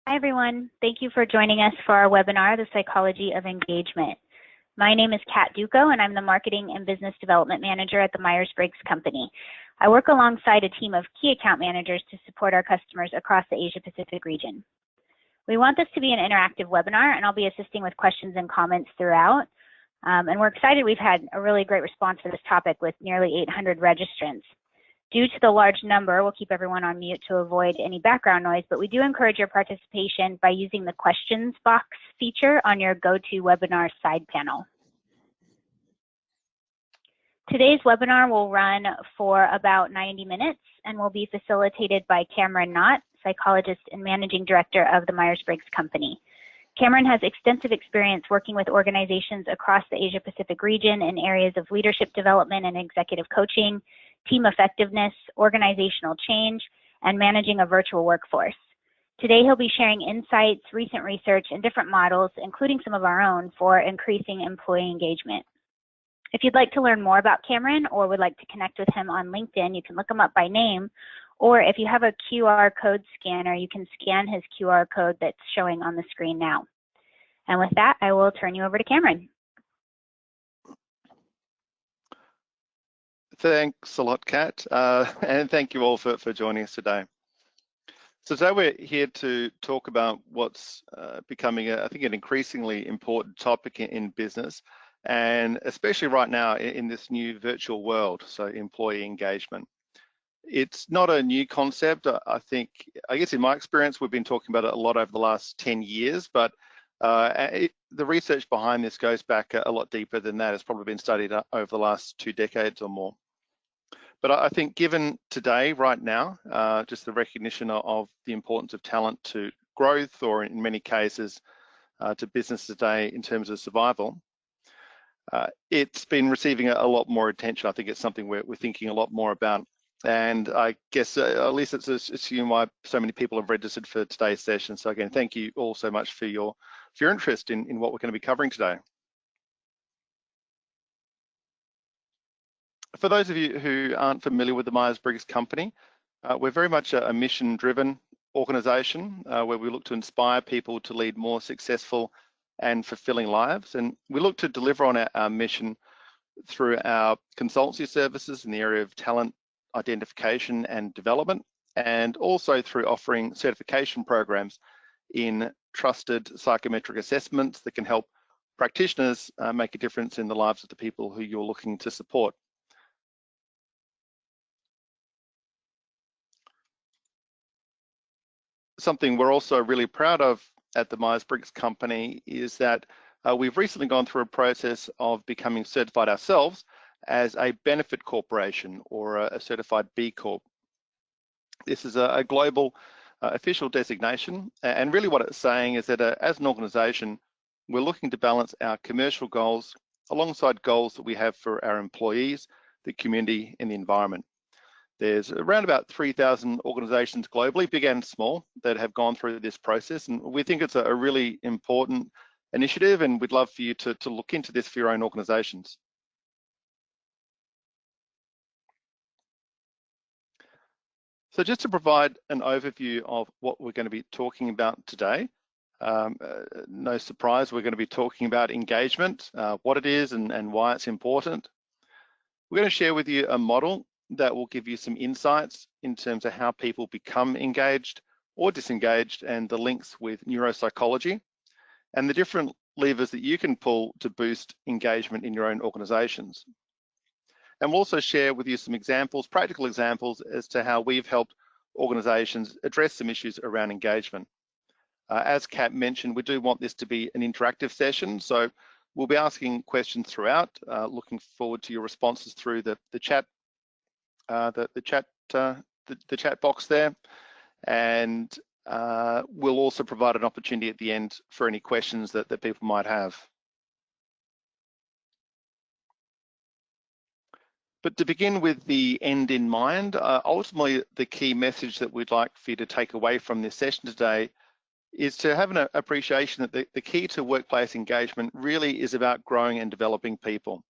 Hi, everyone. Thank you for joining us for our webinar, The Psychology of Engagement. My name is Kat Duco, and I'm the Marketing and Business Development Manager at the Myers-Briggs Company. I work alongside a team of key account managers to support our customers across the Asia-Pacific region. We want this to be an interactive webinar, and I'll be assisting with questions and comments throughout. And we're excited we've had a really great response to this topic with nearly 800 registrants. Due to the large number, we'll keep everyone on mute to avoid any background noise, but we do encourage your participation by using the questions box feature on your GoToWebinar side panel. Today's webinar will run for about 90 minutes and will be facilitated by Cameron Knott, psychologist and managing director of the Myers-Briggs Company. Cameron has extensive experience working with organizations across the Asia-Pacific region in areas of leadership development and executive coaching, team effectiveness, organizational change, and managing a virtual workforce. Today, he'll be sharing insights, recent research, and different models, including some of our own, for increasing employee engagement. If you'd like to learn more about Cameron or would like to connect with him on LinkedIn, you can look him up by name, or if you have a QR code scanner, you can scan his QR code that's showing on the screen now. And with that, I will turn you over to Cameron. Thanks a lot, Kat, and thank you all for joining us today. So today we're here to talk about what's becoming, I think, an increasingly important topic in business, and especially right now in this new virtual world, so employee engagement. It's not a new concept. I guess in my experience, we've been talking about it a lot over the last 10 years, but the research behind this goes back a lot deeper than that. It's probably been studied over the last 2 decades or more. But I think given today, right now, just the recognition of the importance of talent to growth, or in many cases to business today in terms of survival, it's been receiving a lot more attention. I think it's something we're thinking a lot more about. And I guess at least it's assumed why so many people have registered for today's session. So again, thank you all so much for your interest in what we're going to be covering today. For those of you who aren't familiar with the Myers-Briggs Company, we're very much a mission-driven organization where we look to inspire people to lead more successful and fulfilling lives. And we look to deliver on our mission through our consultancy services in the area of talent identification and development, and also through offering certification programs in trusted psychometric assessments that can help practitioners make a difference in the lives of the people who you're looking to support. Something we're also really proud of at the Myers-Briggs Company is that we've recently gone through a process of becoming certified ourselves as a benefit corporation, or a certified B Corp. This is a global official designation, and really what it's saying is that as an organization, we're looking to balance our commercial goals alongside goals that we have for our employees, the community, and the environment. There's around about 3,000 organizations globally, big and small, that have gone through this process, and we think it's a really important initiative, and we'd love for you to look into this for your own organizations. So just to provide an overview of what we're going to be talking about today, no surprise, we're going to be talking about engagement, what it is and why it's important. We're going to share with you a model that will give you some insights in terms of how people become engaged or disengaged, and the links with neuropsychology and the different levers that you can pull to boost engagement in your own organizations. And we'll also share with you some examples, practical examples, as to how we've helped organizations address some issues around engagement. As Kat mentioned, we do want this to be an interactive session, so we'll be asking questions throughout. Looking forward to your responses through the chat box there, and we'll also provide an opportunity at the end for any questions that people might have. But to begin with the end in mind, ultimately the key message that we'd like for you to take away from this session today is to have an appreciation that the key to workplace engagement really is about growing and developing people.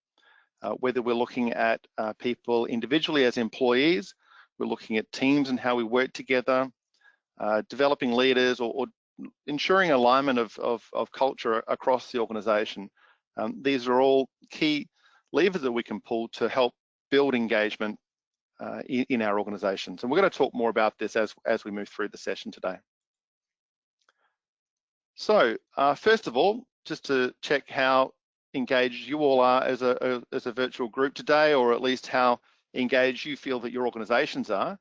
Whether we're looking at people individually as employees, we're looking at teams and how we work together, developing leaders, or ensuring alignment of culture across the organization. These are all key levers that we can pull to help build engagement in our organizations. And we're going to talk more about this as we move through the session today. So first of all, just to check how engaged you all are as a virtual group today, or at least how engaged you feel that your organizations are.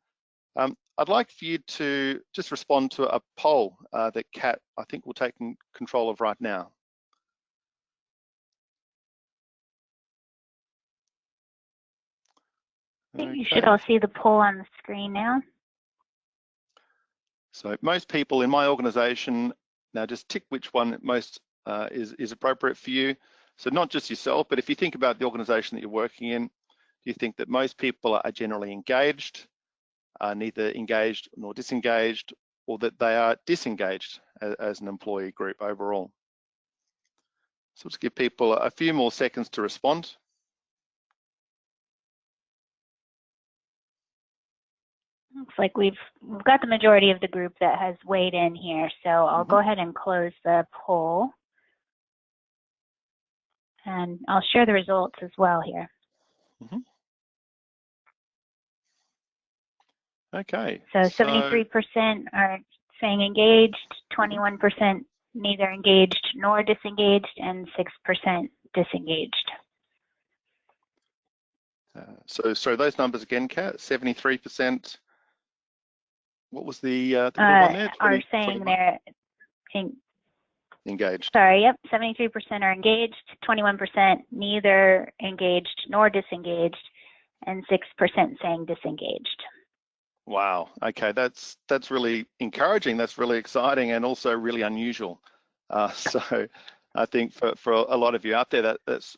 I'd like for you to just respond to a poll that Kat, I think, will take control of right now. I think you should all see the poll on the screen now. So most people in my organization, now just tick which one most is appropriate for you. So not just yourself, but if you think about the organization that you're working in, do you think that most people are generally engaged, neither engaged nor disengaged, or that they are disengaged as an employee group overall? So let's give people a few more seconds to respond. Looks like we've got the majority of the group that has weighed in here, so I'll go ahead and close the poll. And I'll share the results as well here. Okay. So 73% are saying engaged, 21% neither engaged nor disengaged, and 6% disengaged. So those numbers again, Kat, 73%. What was the middle one there? Are saying they're engaged. Sorry, yep, 73% are engaged, 21% neither engaged nor disengaged, and 6% saying disengaged. Wow. Okay, that's really encouraging. That's really exciting, and also really unusual. So I think for a lot of you out there, that's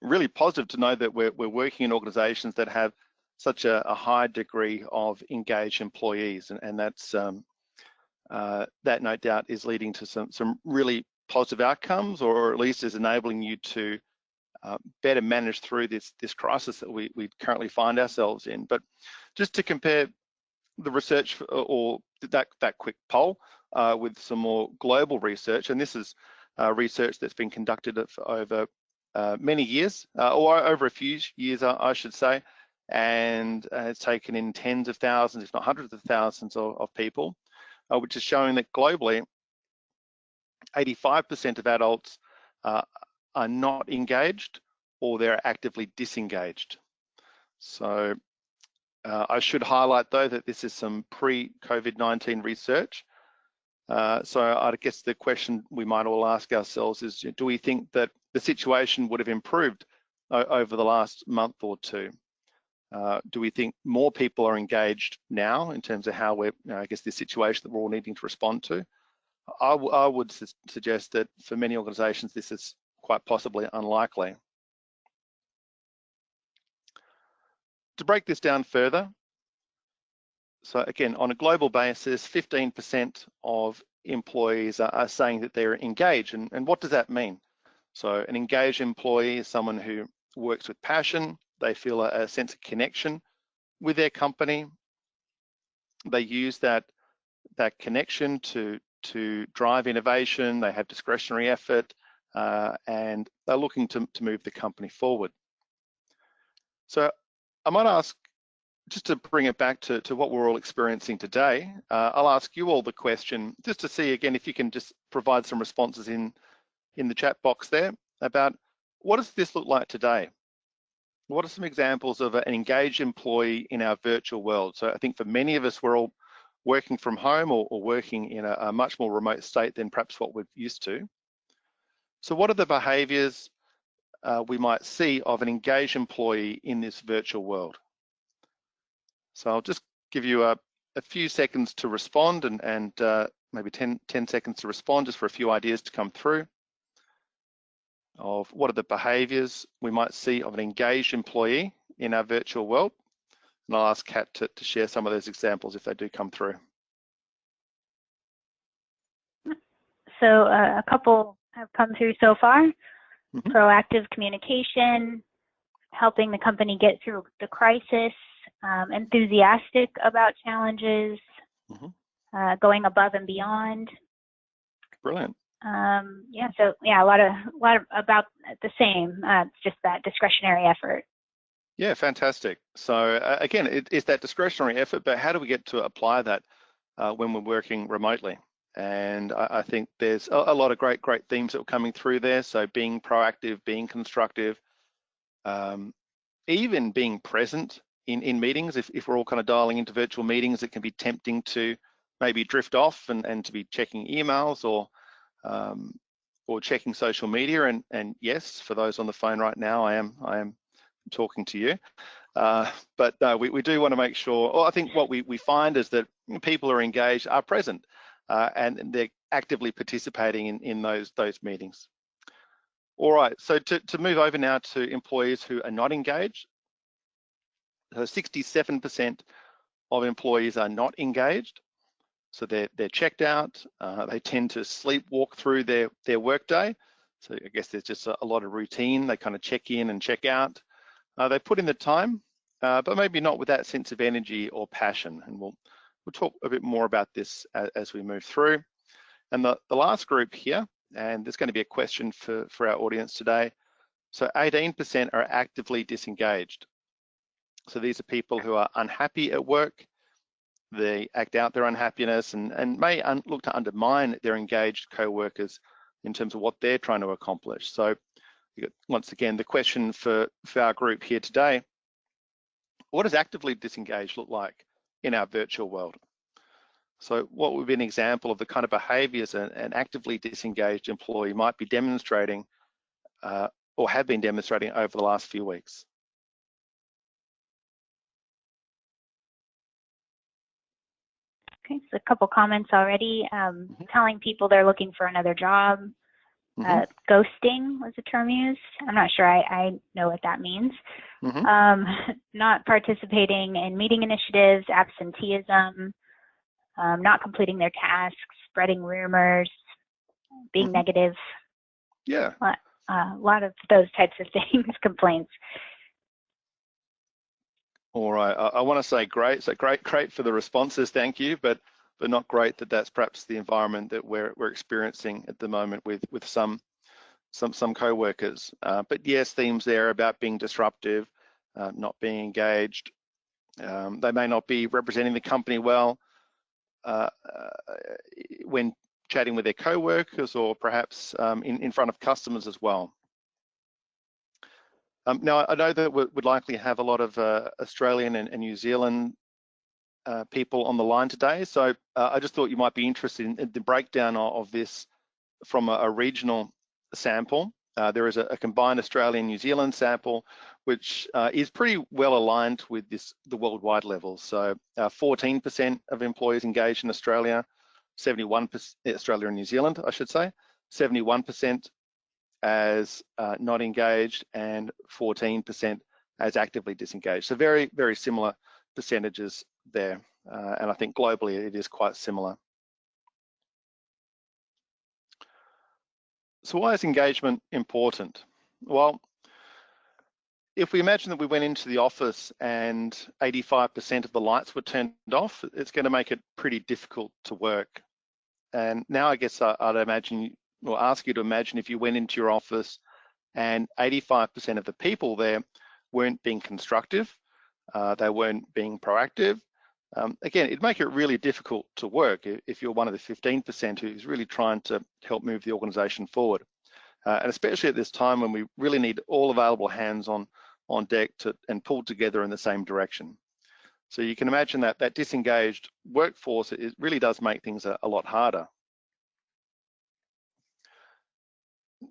really positive to know that we're working in organizations that have such a high degree of engaged employees, and that's that no doubt is leading to some really positive outcomes, or at least is enabling you to better manage through this crisis that we currently find ourselves in. But just to compare the research or that quick poll with some more global research, and this is research that's been conducted over many years, or over a few years, I should say, and it's taken in tens of thousands, if not hundreds of thousands of people, which is showing that globally, 85% of adults are not engaged, or they're actively disengaged. So I should highlight though that this is some pre-COVID-19 research. So I guess the question we might all ask ourselves is, do we think that the situation would have improved over the last month or two? Do we think more people are engaged now in terms of how we're, I guess, the situation that we're all needing to respond to? I would suggest that for many organizations, this is quite possibly unlikely. To break this down further, so again, on a global basis, 15% of employees are saying that they're engaged. And what does that mean? So an engaged employee is someone who works with passion. They feel a sense of connection with their company. They use that connection to drive innovation. They have discretionary effort, and they're looking to move the company forward. So I might ask, just to bring it back to what we're all experiencing today, I'll ask you all the question, just to see again if you can just provide some responses in the chat box there about what does this look like today? What are some examples of an engaged employee in our virtual world? So I think for many of us, we're all working from home or working in a much more remote state than perhaps what we're used to. So what are the behaviors we might see of an engaged employee in this virtual world? So I'll just give you a few seconds to respond, and maybe 10 seconds to respond, just for a few ideas to come through of what are the behaviors we might see of an engaged employee in our virtual world. And I'll ask Kat to share some of those examples if they do come through. So a couple have come through so far. Proactive communication, helping the company get through the crisis, enthusiastic about challenges, going above and beyond. Brilliant. Yeah, so yeah, a lot of about the same. It's just that discretionary effort. Yeah, fantastic. So again, it's that discretionary effort, but how do we get to apply that when we're working remotely? And I think there's a lot of great themes that are coming through there. So being proactive, being constructive, even being present in meetings. If we're all kind of dialing into virtual meetings, it can be tempting to maybe drift off and to be checking emails or checking social media. And yes, for those on the phone right now, I am talking to you. But no, we do want to make sure, or I think what we find is that people are engaged, are present, and they're actively participating in those meetings. All right, so to move over now to employees who are not engaged. So 67% of employees are not engaged. So they're checked out. They tend to sleepwalk through their workday. So I guess there's just a lot of routine. They kind of check in and check out. They put in the time, but maybe not with that sense of energy or passion. And we'll talk a bit more about this as we move through. And the last group here, and there's going to be a question for our audience today. So 18% are actively disengaged. So these are people who are unhappy at work. They act out their unhappiness and may look to undermine their engaged co-workers in terms of what they're trying to accomplish. So once again, the question for our group here today, what does actively disengaged look like in our virtual world? So what would be an example of the kind of behaviors an actively disengaged employee might be demonstrating or have been demonstrating over the last few weeks? Okay, so a couple comments already. Telling people they're looking for another job. Ghosting was a term used. I'm not sure I know what that means. Not participating in meeting initiatives, absenteeism, not completing their tasks, spreading rumors, being negative. Yeah. A lot of those types of things, complaints. All right, I want to say great. So great for the responses, thank you, but not great that that's perhaps the environment that we're experiencing at the moment with some co-workers. But yes, themes there about being disruptive, not being engaged. They may not be representing the company well when chatting with their co-workers or perhaps in front of customers as well. Now, I know that we'd likely have a lot of Australian and New Zealand people on the line today, so I just thought you might be interested in the breakdown of this from a regional sample. There is a combined Australian New Zealand sample, which is pretty well aligned with the worldwide level. So 14% of employees engaged in Australia, 71% Australia and New Zealand, I should say, 71% as not engaged and 14% as actively disengaged. So very, very similar percentages there. And I think globally it is quite similar. So why is engagement important? Well, if we imagine that we went into the office and 85% of the lights were turned off, it's going to make it pretty difficult to work. And now I guess I'd imagine, or ask you to imagine if you went into your office and 85% of the people there weren't being constructive, they weren't being proactive. Again, it'd make it really difficult to work if you're one of the 15% who's really trying to help move the organization forward. And especially at this time when we really need all available hands on deck and pulled together in the same direction. So you can imagine that disengaged workforce, it really does make things a lot harder.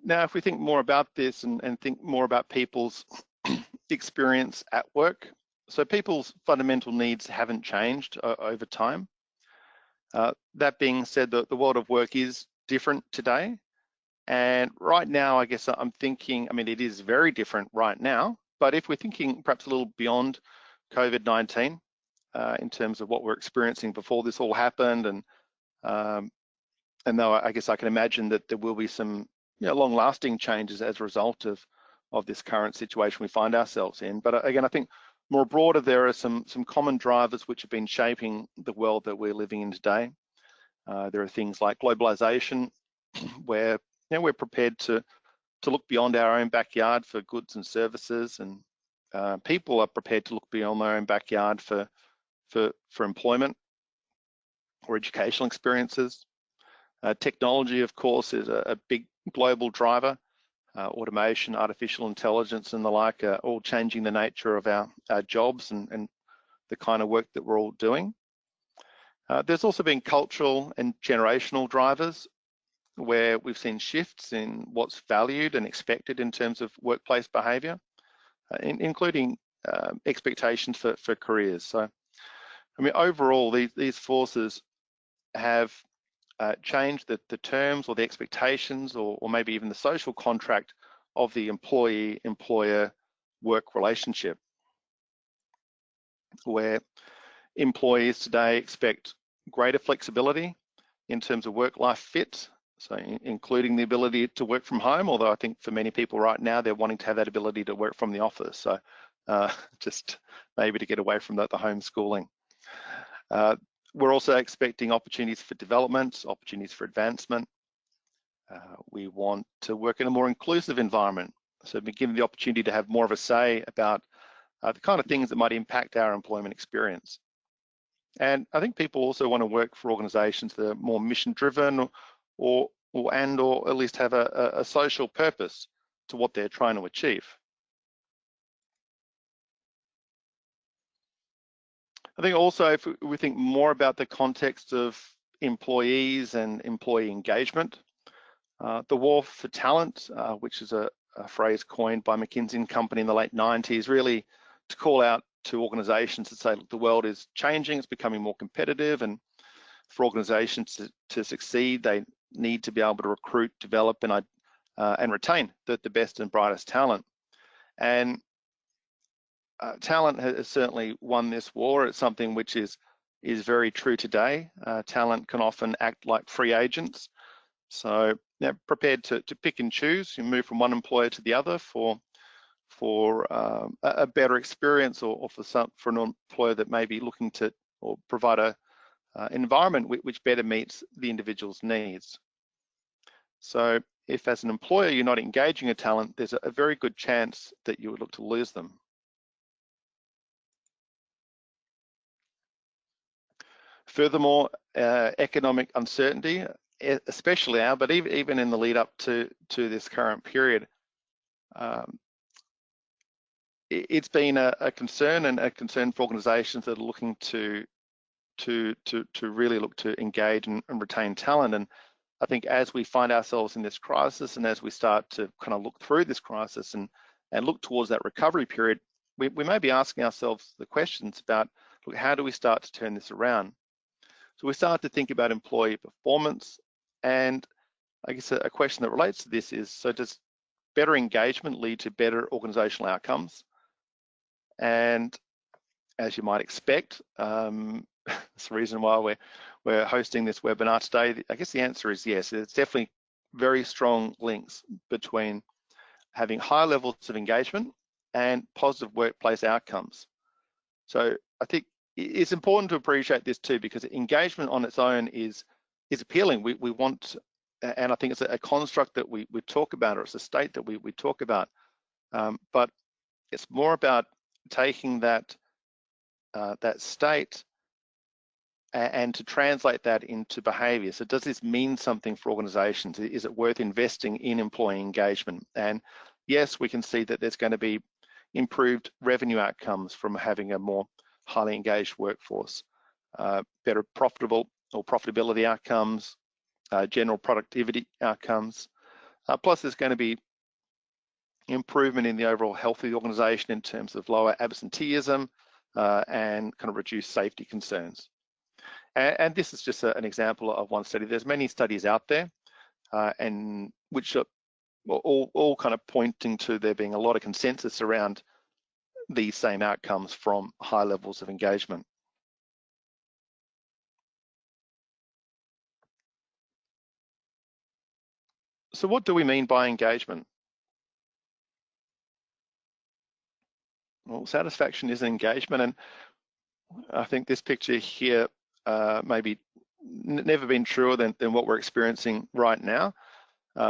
Now, if we think more about this and think more about people's experience at work, so people's fundamental needs haven't changed over time. That being said, the world of work is different today. And right now, I guess I'm thinking, I mean, it is very different right now, but if we're thinking perhaps a little beyond COVID-19 in terms of what we're experiencing before this all happened, and though I guess I can imagine that there will be some long-lasting changes as a result of this current situation we find ourselves in. But again, I think more broader, there are some common drivers which have been shaping the world that we're living in today. There are things like globalization, where we're prepared to look beyond our own backyard for goods and services, and people are prepared to look beyond their own backyard for employment or educational experiences. Technology, of course, is a big global driver. Automation, artificial intelligence, and the like are all changing the nature of our jobs and the kind of work that we're all doing. There's also been cultural and generational drivers, where we've seen shifts in what's valued and expected in terms of workplace behaviour, including expectations for careers. So, I mean, overall, these forces have changed the terms or the expectations, or maybe even the social contract of the employee-employer work relationship, where employees today expect greater flexibility in terms of work-life fit, so including the ability to work from home, although I think for many people right now, they're wanting to have that ability to work from the office, so just maybe to get away from the homeschooling. We're also expecting opportunities for development, opportunities for advancement. We want to work in a more inclusive environment, so be given the opportunity to have more of a say about the kind of things that might impact our employment experience. And I think people also want to work for organizations that are more mission-driven, or at least have a social purpose to what they're trying to achieve. I think also, if we think more about the context of employees and employee engagement, the war for talent, which is a phrase coined by McKinsey & Company in the late 90s, really to call out to organizations that say, look, the world is changing, it's becoming more competitive, and for organizations to succeed, they need to be able to recruit, develop, and retain the best and brightest talent. And talent has certainly won this war. It's something which is very true today. Talent can often act like free agents. So they're prepared to pick and choose. You move from one employer to the other for a better experience, or for an employer that may be looking to or provide an environment which better meets the individual's needs. So if as an employer you're not engaging a talent, there's a very good chance that you would look to lose them. Furthermore, economic uncertainty, especially now, but even in the lead up to this current period, it's been a concern, and a concern for organisations that are looking to really look to engage and retain talent. And I think as we find ourselves in this crisis, and as we start to kind of look through this crisis and look towards that recovery period, we may be asking ourselves the questions about, look, how do we start to turn this around? So we start to think about employee performance, and I guess a question that relates to this is, so does better engagement lead to better organisational outcomes? And as you might expect, that's the reason why we're hosting this webinar today. I guess the answer is yes. There's definitely very strong links between having high levels of engagement and positive workplace outcomes. So I think it's important to appreciate this too, because engagement on its own is appealing. We want, and I think it's a construct that we talk about, or it's a state that we talk about, but it's more about taking that state and to translate that into behaviour. So does this mean something for organisations? Is it worth investing in employee engagement? And yes, we can see that there's going to be improved revenue outcomes from having a more highly engaged workforce, better profitability outcomes, general productivity outcomes. Plus there's going to be improvement in the overall health of the organisation in terms of lower absenteeism and kind of reduced safety concerns. And this is just an example of one study. There's many studies out there, and which are all kind of pointing to there being a lot of consensus around these same outcomes from high levels of engagement. So what do we mean by engagement? Well, satisfaction is engagement, and I think this picture here maybe never been truer than what we're experiencing right now,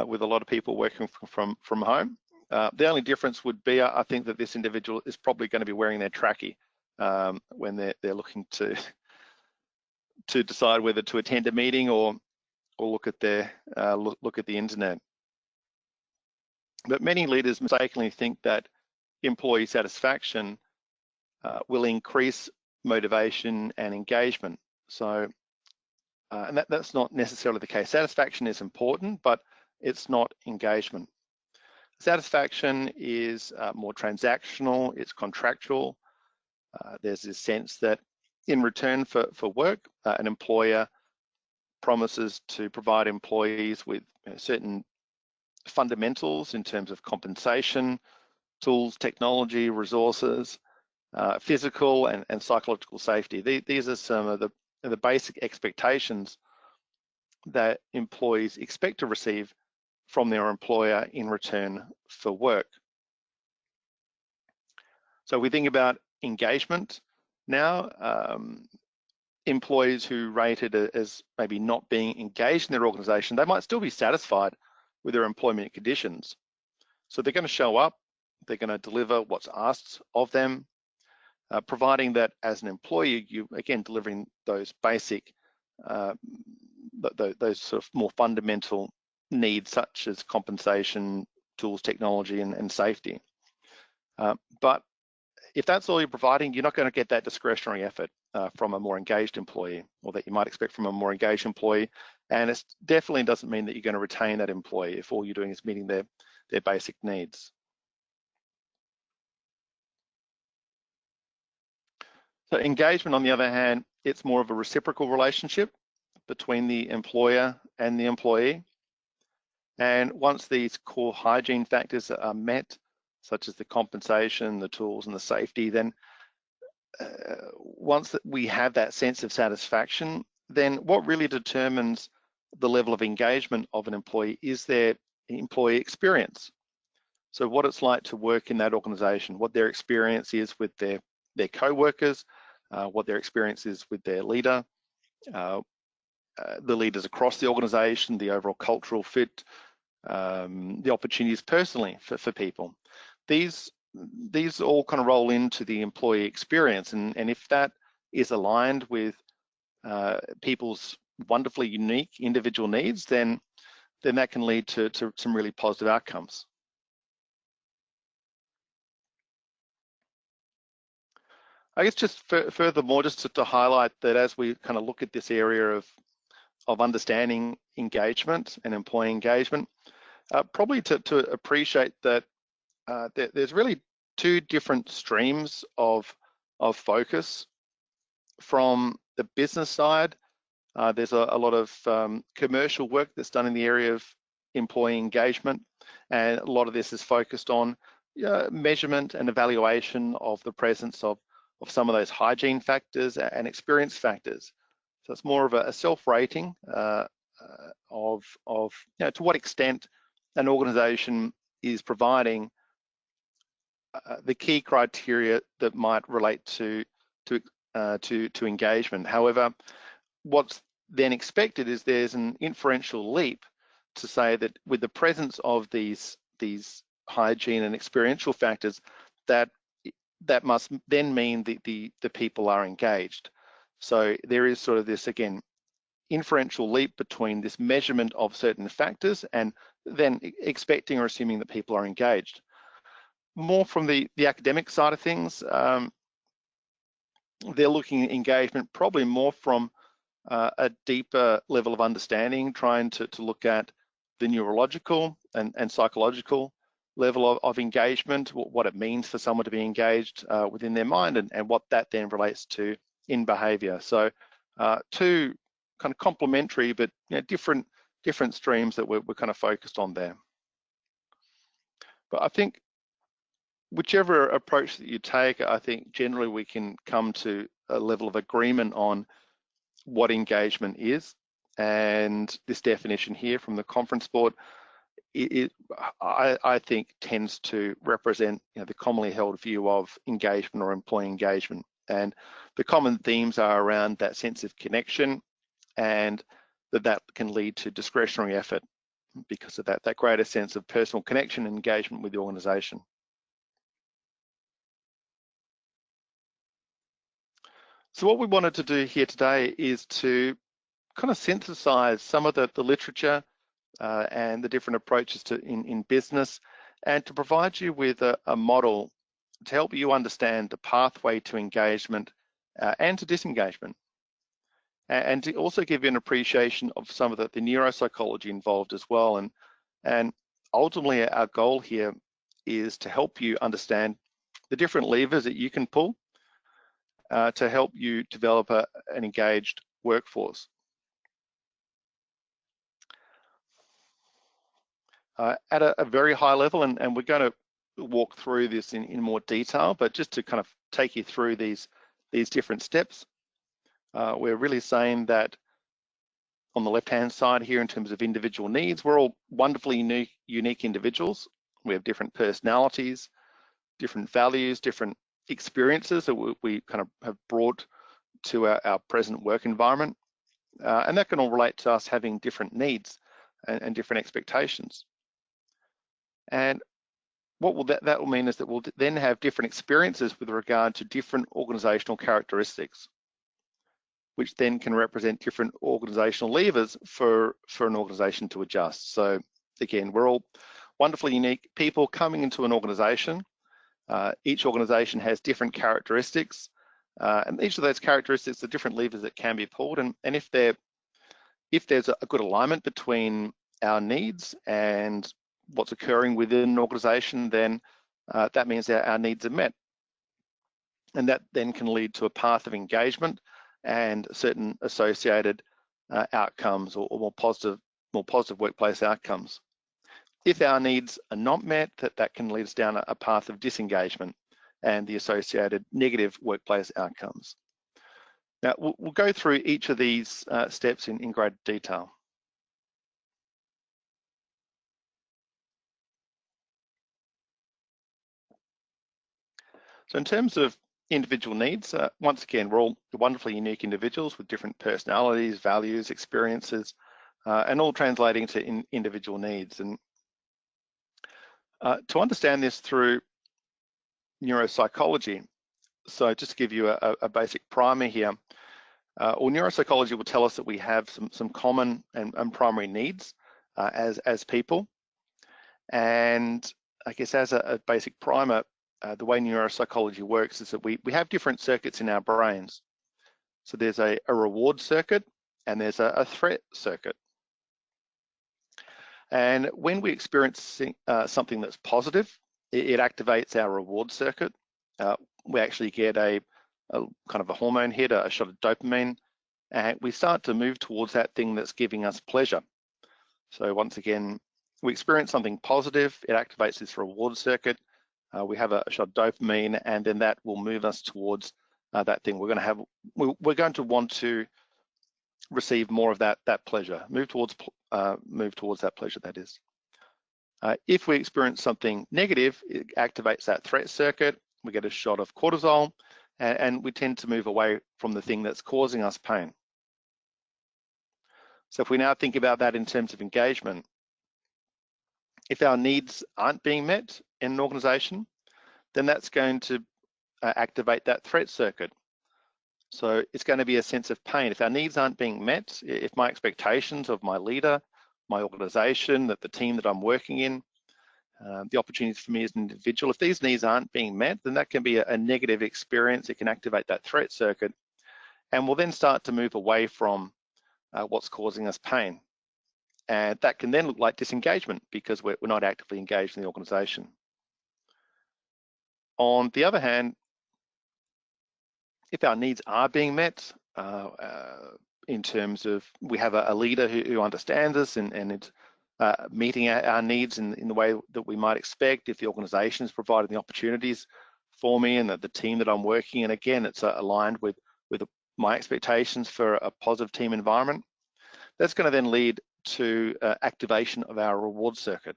with a lot of people working from home. The only difference would be, I think, that this individual is probably going to be wearing their trackie when they're looking to decide whether to attend a meeting or look at their look at the internet. But many leaders mistakenly think that employee satisfaction will increase motivation and engagement. So, and that's not necessarily the case. Satisfaction is important, but it's not engagement. Satisfaction is more transactional, it's contractual. There's this sense that in return for work, an employer promises to provide employees with certain fundamentals in terms of compensation, tools, technology, resources, physical and psychological safety. These are some of the basic expectations that employees expect to receive from their employer in return for work. So we think about engagement now. Employees who rate it as maybe not being engaged in their organization, they might still be satisfied with their employment conditions. So they're going to show up, they're going to deliver what's asked of them, providing that as an employee, you again delivering those basic, those sort of more fundamental needs such as compensation, tools, technology, and safety. But if that's all you're providing, you're not going to get that discretionary effort from a more engaged employee, or that you might expect from a more engaged employee. And it definitely doesn't mean that you're going to retain that employee if all you're doing is meeting their basic needs. So engagement, on the other hand, it's more of a reciprocal relationship between the employer and the employee. And once these core hygiene factors are met, such as the compensation, the tools, and the safety, then once that we have that sense of satisfaction, then what really determines the level of engagement of an employee is their employee experience. So what it's like to work in that organization, what their experience is with their co-workers, what their experience is with their leader, the leaders across the organization, the overall cultural fit, the opportunities personally for people. These all kind of roll into the employee experience, and if that is aligned with people's wonderfully unique individual needs, then that can lead to some really positive outcomes. I guess just furthermore, just to highlight that as we kind of look at this area of understanding engagement and employee engagement, probably to appreciate that there's really two different streams of focus. From the business side, there's a lot of commercial work that's done in the area of employee engagement, and a lot of this is focused on measurement and evaluation of the presence of some of those hygiene factors and experience factors. So it's more of a self-rating of to what extent an organization is providing the key criteria that might relate to engagement. However, what's then expected is there's an inferential leap to say that with the presence of these hygiene and experiential factors, that must then mean the people are engaged. So there is sort of this, again, inferential leap between this measurement of certain factors and then expecting or assuming that people are engaged. More from the academic side of things, they're looking at engagement probably more from a deeper level of understanding, trying to look at the neurological and psychological level of engagement, what it means for someone to be engaged within their mind, and what that then relates to in behavior. So two kind of complementary but different streams that we're kind of focused on there. But I think whichever approach that you take, I think generally we can come to a level of agreement on what engagement is. And this definition here from the conference board, I think tends to represent the commonly held view of engagement or employee engagement. And the common themes are around that sense of connection, and that can lead to discretionary effort because of that greater sense of personal connection and engagement with the organization. So what we wanted to do here today is to kind of synthesize some of the literature and the different approaches in business, and to provide you with a model to help you understand the pathway to engagement and to disengagement, and to also give you an appreciation of some of the neuropsychology involved as well. And ultimately, our goal here is to help you understand the different levers that you can pull to help you develop an engaged workforce. At a very high level, and we're going to walk through this in more detail, but just to kind of take you through these different steps, we're really saying that on the left-hand side here, in terms of individual needs, we're all wonderfully unique individuals. We have different personalities, different values, different experiences that we kind of have brought to our present work environment, and that can all relate to us having different needs and different expectations. And what will that will mean is that we'll then have different experiences with regard to different organizational characteristics, which then can represent different organizational levers for an organization to adjust. So again, we're all wonderfully unique people coming into an organization. Each organization has different characteristics, and each of those characteristics are different levers that can be pulled. And if there's a good alignment between our needs and what's occurring within an organization, then that means that our needs are met. And that then can lead to a path of engagement and certain associated outcomes or more positive workplace outcomes. If our needs are not met, that can lead us down a path of disengagement and the associated negative workplace outcomes. Now, we'll go through each of these steps in greater detail. So in terms of individual needs, once again, we're all wonderfully unique individuals with different personalities, values, experiences, and all translating to individual needs. And to understand this through neuropsychology, so just to give you a basic primer here, neuropsychology will tell us that we have some common and primary needs as people. And I guess as a basic primer, the way neuropsychology works is that we have different circuits in our brains. So there's a reward circuit and there's a threat circuit. And when we experience something that's positive, it activates our reward circuit. We actually get a kind of a hormone hit, a shot of dopamine, and we start to move towards that thing that's giving us pleasure. So once again, we experience something positive, it activates this reward circuit. We have a shot of dopamine, and then that will move us towards that thing. We're going to want to receive more of that pleasure, move towards that pleasure, that is. If we experience something negative, it activates that threat circuit. We get a shot of cortisol, and we tend to move away from the thing that's causing us pain. So if we now think about that in terms of engagement, if our needs aren't being met in an organization, then that's going to activate that threat circuit. So it's going to be a sense of pain. If our needs aren't being met, if my expectations of my leader, my organization, that the team that I'm working in, the opportunities for me as an individual, if these needs aren't being met, then that can be a negative experience. It can activate that threat circuit, and we'll then start to move away from what's causing us pain. And that can then look like disengagement because we're not actively engaged in the organization. On the other hand, if our needs are being met, in terms of we have a leader who understands us and it's meeting our needs in the way that we might expect, if the organization is providing the opportunities for me and that the team that I'm working in, again, it's aligned with my expectations for a positive team environment, that's going to then lead to activation of our reward circuit.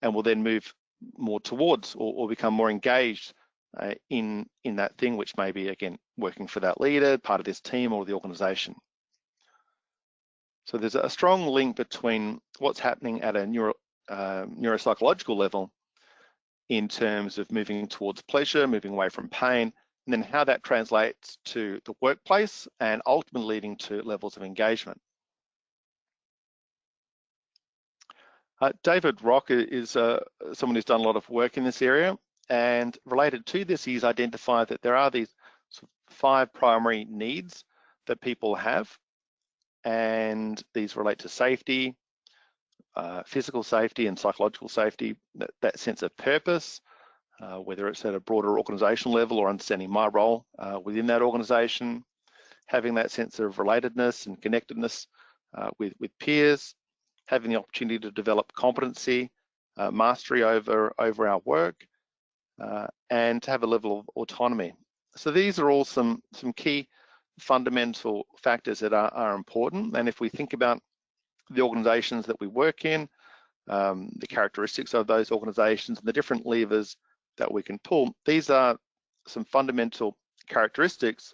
And we'll then move more towards or become more engaged in that thing, which may be, again, working for that leader, part of this team or the organization. So there's a strong link between what's happening at a neuropsychological level in terms of moving towards pleasure, moving away from pain, and then how that translates to the workplace and ultimately leading to levels of engagement. David Rock is someone who's done a lot of work in this area, and related to this, he's identified that there are these sort of 5 primary needs that people have, and these relate to safety, physical safety and psychological safety, that sense of purpose, whether it's at a broader organizational level or understanding my role within that organization, having that sense of relatedness and connectedness with peers, having the opportunity to develop competency, mastery over our work, and to have a level of autonomy. So these are all some key fundamental factors that are important. And if we think about the organizations that we work in, the characteristics of those organizations and the different levers that we can pull, these are some fundamental characteristics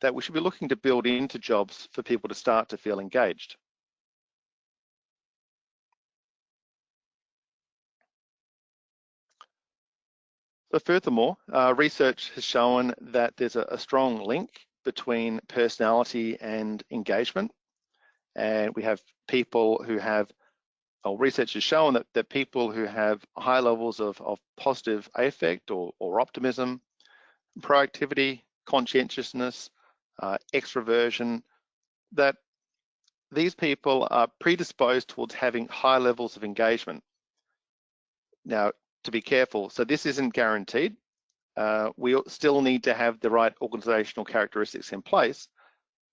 that we should be looking to build into jobs for people to start to feel engaged. So furthermore, research has shown that there's a strong link between personality and engagement. And we have people who have, research has shown that people who have high levels of positive affect or optimism, proactivity, conscientiousness, extroversion, that these people are predisposed towards having high levels of engagement. Now, to be careful, so this isn't guaranteed. We still need to have the right organizational characteristics in place.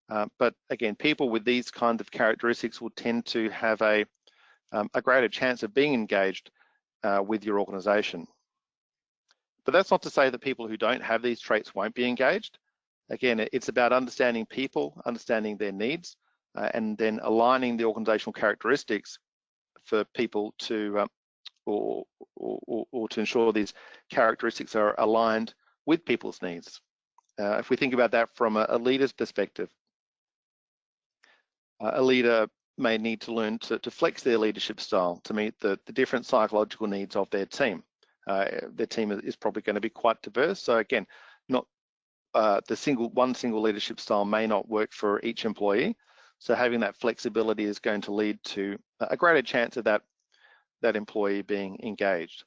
But again, people with these kinds of characteristics will tend to have a greater chance of being engaged with your organization. But that's not to say that people who don't have these traits won't be engaged. Again, it's about understanding people, understanding their needs, and then aligning the organizational characteristics for people to or to ensure these characteristics are aligned with people's needs. If we think about that from a leader's perspective, a leader may need to learn to flex their leadership style to meet the different psychological needs of their team. Their team is probably going to be quite diverse. So again, not one single leadership style may not work for each employee. So having that flexibility is going to lead to a greater chance of that employee being engaged.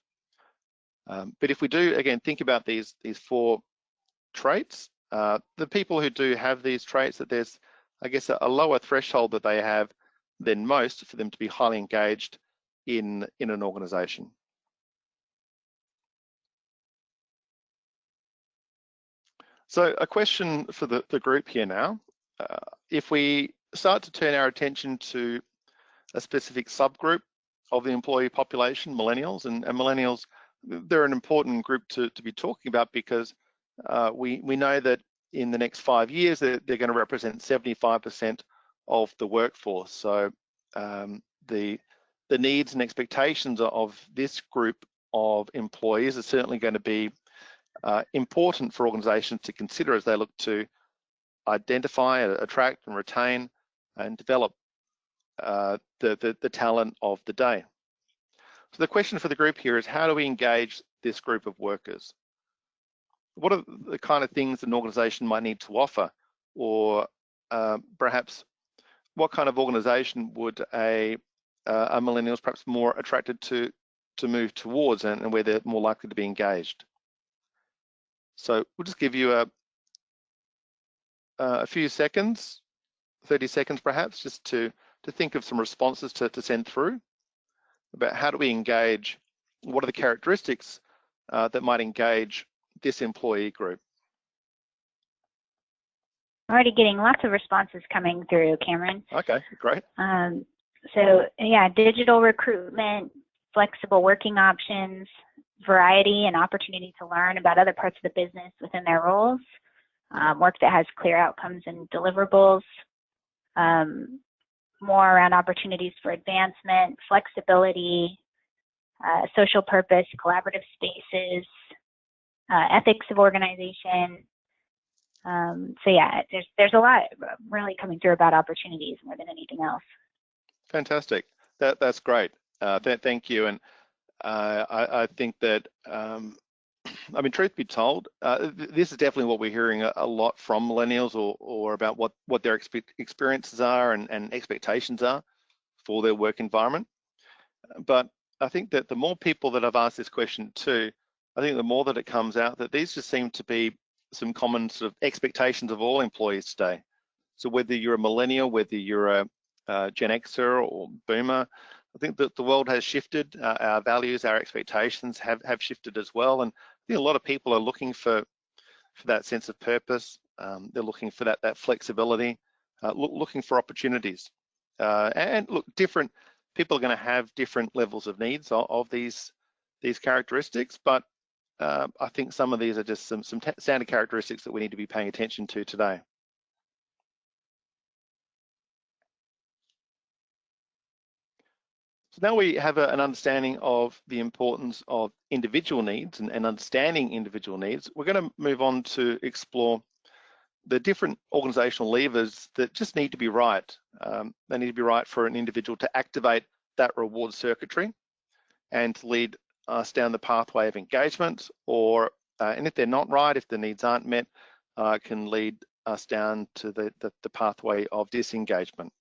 But if we do, again, think about these 4 traits, the people who do have these traits, that there's, I guess, a lower threshold that they have than most for them to be highly engaged in an organization. So a question for the group here now, if we start to turn our attention to a specific subgroup of the employee population, millennials, and millennials, they're an important group to be talking about because we know that in the next 5 years, they're going to represent 75% of the workforce. So the needs and expectations of this group of employees are certainly going to be important for organizations to consider as they look to identify, attract, and retain and develop the talent of the day. So the question for the group here is, how do we engage this group of workers? What are the kind of things an organization might need to offer? Or perhaps what kind of organization would a millennials perhaps more attracted to move towards and where they're more likely to be engaged? So we'll just give you a few seconds, 30 seconds perhaps, just to think of some responses to send through about how do we engage, what are the characteristics that might engage this employee group. Already getting lots of responses coming through, Cameron. Okay, great. So yeah, digital recruitment, flexible working options, variety and opportunity to learn about other parts of the business within their roles, work that has clear outcomes and deliverables, more around opportunities for advancement, flexibility, social purpose, collaborative spaces, ethics of organization, So yeah, there's a lot really coming through about opportunities more than anything else. Fantastic. That's great. Thank you. And I think that, I mean, truth be told, this is definitely what we're hearing a lot from millennials, or about what their experiences are and expectations are for their work environment. But I think that the more people that I've asked this question to, I think the more that it comes out that these just seem to be some common sort of expectations of all employees today. So whether you're a millennial, whether you're a Gen Xer or Boomer, I think that the world has shifted. Our values, our expectations have shifted as well. And I think a lot of people are looking for that sense of purpose. They're looking for that flexibility, looking for opportunities. And look, different people are going to have different levels of needs of these characteristics, but I think some of these are just some standard characteristics that we need to be paying attention to today. So now we have an understanding of the importance of individual needs and understanding individual needs. We're going to move on to explore the different organizational levers that just need to be right. They need to be right for an individual to activate that reward circuitry and to lead us down the pathway of engagement, or and if they're not right, if the needs aren't met, can lead us down to the pathway of disengagement.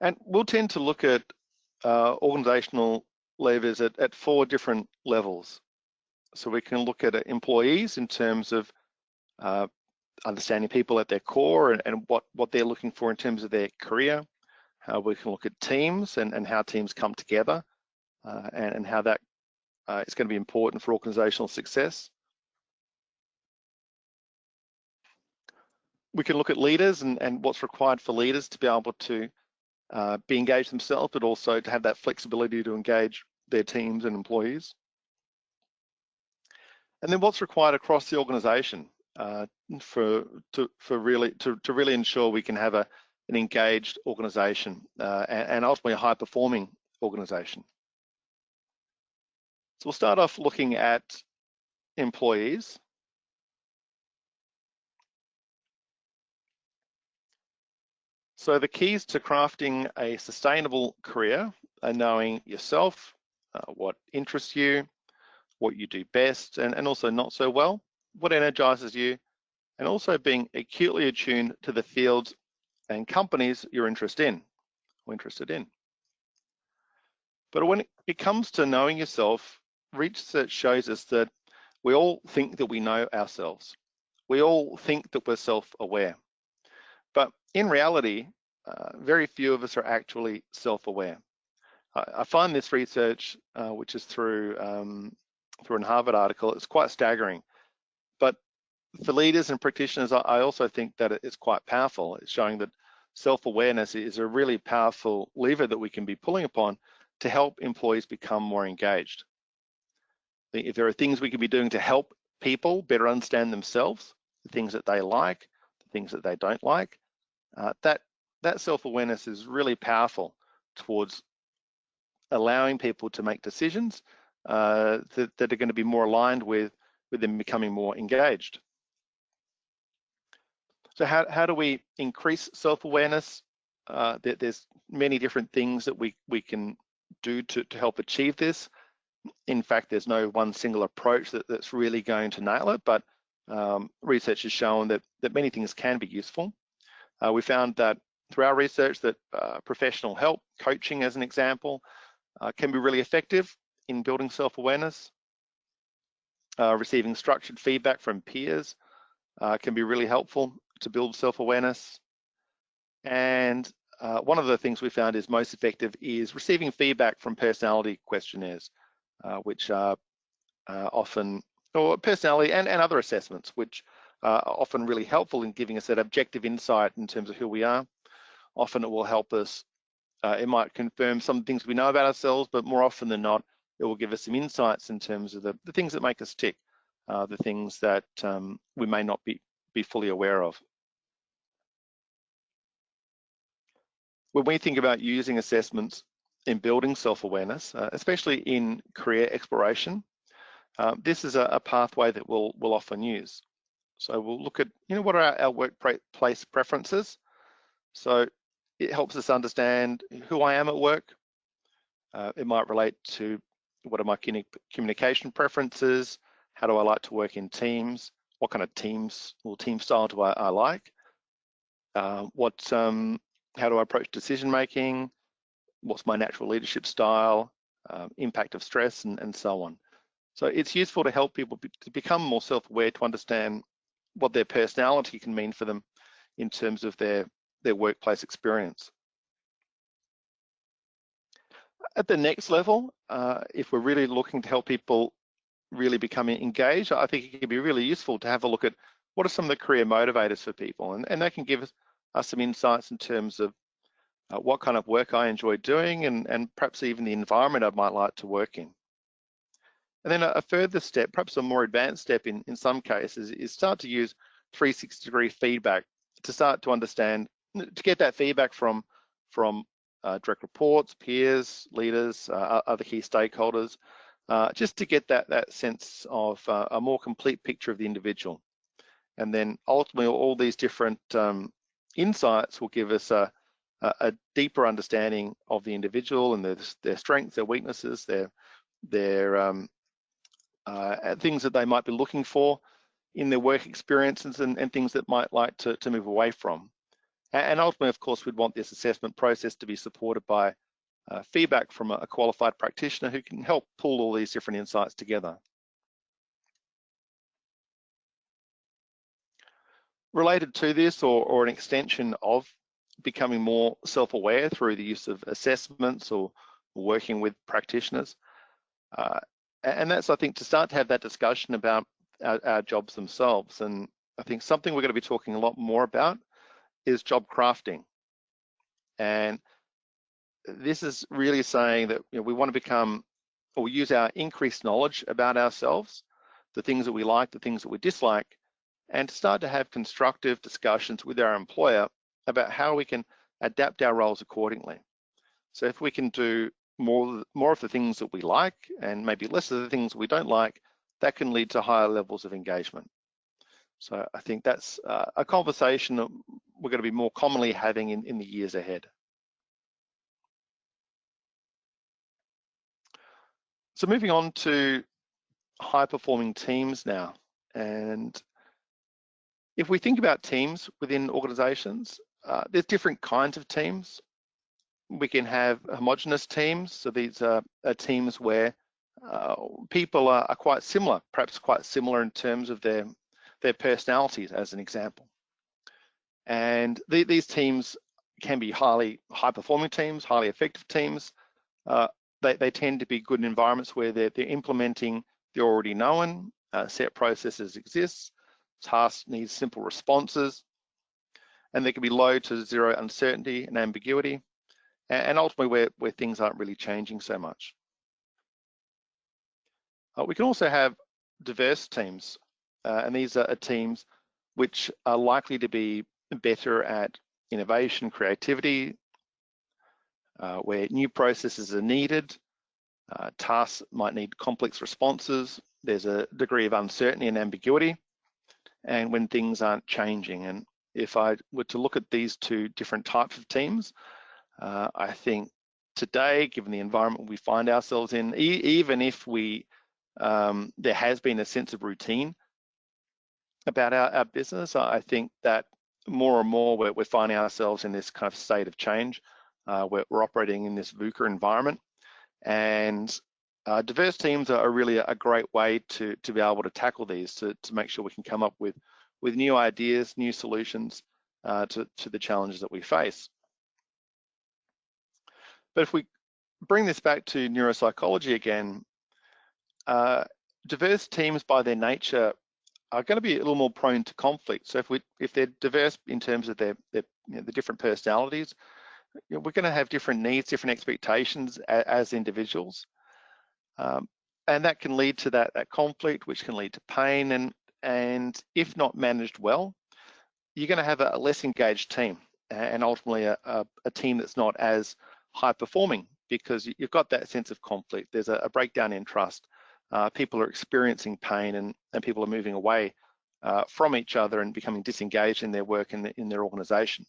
And we'll tend to look at organizational levers at 4 different levels. So we can look at employees in terms of understanding people at their core and what they're looking for in terms of their career. We can look at teams and how teams come together, and how that is going to be important for organizational success. We can look at leaders and what's required for leaders to be able to be engaged themselves, but also to have that flexibility to engage their teams and employees. And then what's required across the organization to really ensure we can have an engaged organization and ultimately a high-performing organization. So we'll start off looking at employees. So the keys to crafting a sustainable career are knowing yourself, what interests you, what you do best and also not so well, what energizes you, and also being acutely attuned to the fields and companies you're interested in. But when it comes to knowing yourself, research shows us that we all think that we know ourselves. We all think that we're self-aware. But in reality, very few of us are actually self-aware. I find this research, which is through a Harvard article, it's quite staggering. But for leaders and practitioners, I also think that it's quite powerful. It's showing that self-awareness is a really powerful lever that we can be pulling upon to help employees become more engaged. If there are things we can be doing to help people better understand themselves, the things that they like, the things that they don't like, that self-awareness is really powerful towards allowing people to make decisions that are going to be more aligned with them becoming more engaged. So how do we increase self-awareness? There's many different things that we can do to help achieve this. In fact, there's no one single approach that's really going to nail it, but research has shown that many things can be useful. We found that through our research that professional help, coaching as an example, can be really effective in building self-awareness. Receiving structured feedback from peers can be really helpful to build self-awareness. And one of the things we found is most effective is receiving feedback from personality questionnaires, which are often, or personality and other assessments, which are often really helpful in giving us that objective insight in terms of who we are. Often it will help us, it might confirm some things we know about ourselves, but more often than not, it will give us some insights in terms of the things that make us tick, the things that we may not be fully aware of. When we think about using assessments in building self-awareness, especially in career exploration, This is a pathway that we'll often use. So we'll look at, what are our workplace preferences? So it helps us understand who I am at work. It might relate to what are my communication preferences? How do I like to work in teams? What kind of teams or team style do I like? How do I approach decision making? What's my natural leadership style? Impact of stress, and so on. So it's useful to help people to become more self-aware, to understand what their personality can mean for them in terms of their workplace experience. At the next level, if we're really looking to help people really become engaged, I think it can be really useful to have a look at what are some of the career motivators for people, and that can give us some insights in terms of what kind of work I enjoy doing, and perhaps even the environment I might like to work in. And then a further step, perhaps a more advanced step in some cases, is start to use 360-degree feedback to start to understand, to get that feedback from direct reports, peers, leaders, other key stakeholders, just to get that sense of a more complete picture of the individual. And then ultimately all these different insights will give us a deeper understanding of the individual and their strengths, their weaknesses, their things that they might be looking for in their work experiences, and things that might like to move away from. And ultimately, of course, we'd want this assessment process to be supported by feedback from a qualified practitioner who can help pull all these different insights together. Related to this, or an extension of becoming more self-aware through the use of assessments or working with practitioners, and that's, I think, to start to have that discussion about our jobs themselves. And I think something we're going to be talking a lot more about is job crafting. And this is really saying that we want to become, or use our increased knowledge about ourselves, the things that we like, the things that we dislike, and to start to have constructive discussions with our employer about how we can adapt our roles accordingly. So if we can do more of the things that we like and maybe less of the things we don't like, that can lead to higher levels of engagement. So I think that's a conversation that we're going to be more commonly having in the years ahead. So moving on to high-performing teams now. And if we think about teams within organizations, there's different kinds of teams. We can have homogenous teams. So these are teams where people are quite similar, perhaps quite similar in terms of their personalities, as an example. And these teams can be high-performing teams, highly effective teams. They tend to be good environments where they're implementing the already known, set processes exist, tasks need simple responses, and there can be low to zero uncertainty and ambiguity, and ultimately where things aren't really changing so much. We can also have diverse teams, and these are teams which are likely to be better at innovation, creativity, where new processes are needed, tasks might need complex responses, there's a degree of uncertainty and ambiguity, and when things aren't changing. And if I were to look at these two different types of teams, I think today, given the environment we find ourselves in, even if there has been a sense of routine about our business, I think that more and more we're finding ourselves in this kind of state of change. We're operating in this VUCA environment, and diverse teams are really a great way to be able to tackle these, to make sure we can come up with new ideas, new solutions to the challenges that we face. But if we bring this back to neuropsychology again, diverse teams by their nature are going to be a little more prone to conflict. So if they're diverse in terms of the different personalities, we're going to have different needs, different expectations as individuals, and that can lead to that conflict, which can lead to pain. And if not managed well, you're going to have a less engaged team, and ultimately a team that's not as high performing, because you've got that sense of conflict. There's a breakdown in trust. people are experiencing pain and people are moving away from each other and becoming disengaged in their work and in their organization.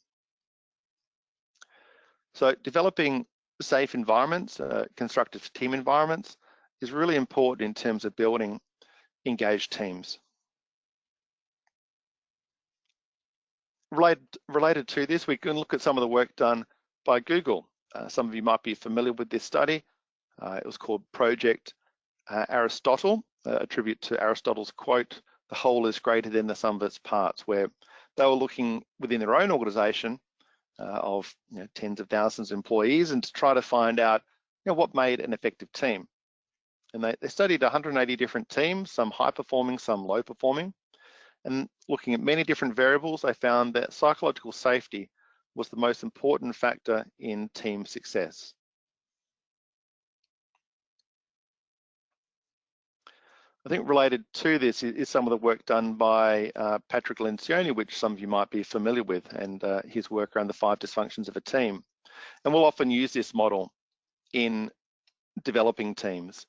So developing safe environments, constructive team environments, is really important in terms of building engaged teams. Related to this, we can look at some of the work done by Google. Some of you might be familiar with this study. It was called Project Aristotle, a tribute to Aristotle's quote, "The whole is greater than the sum of its parts," where they were looking within their own organization of tens of thousands of employees and to try to find out what made an effective team. And they studied 180 different teams, some high performing, some low performing. And looking at many different variables, they found that psychological safety was the most important factor in team success. I think related to this is some of the work done by Patrick Lencioni, which some of you might be familiar with, and his work around the 5 dysfunctions of a team. And we'll often use this model in developing teams.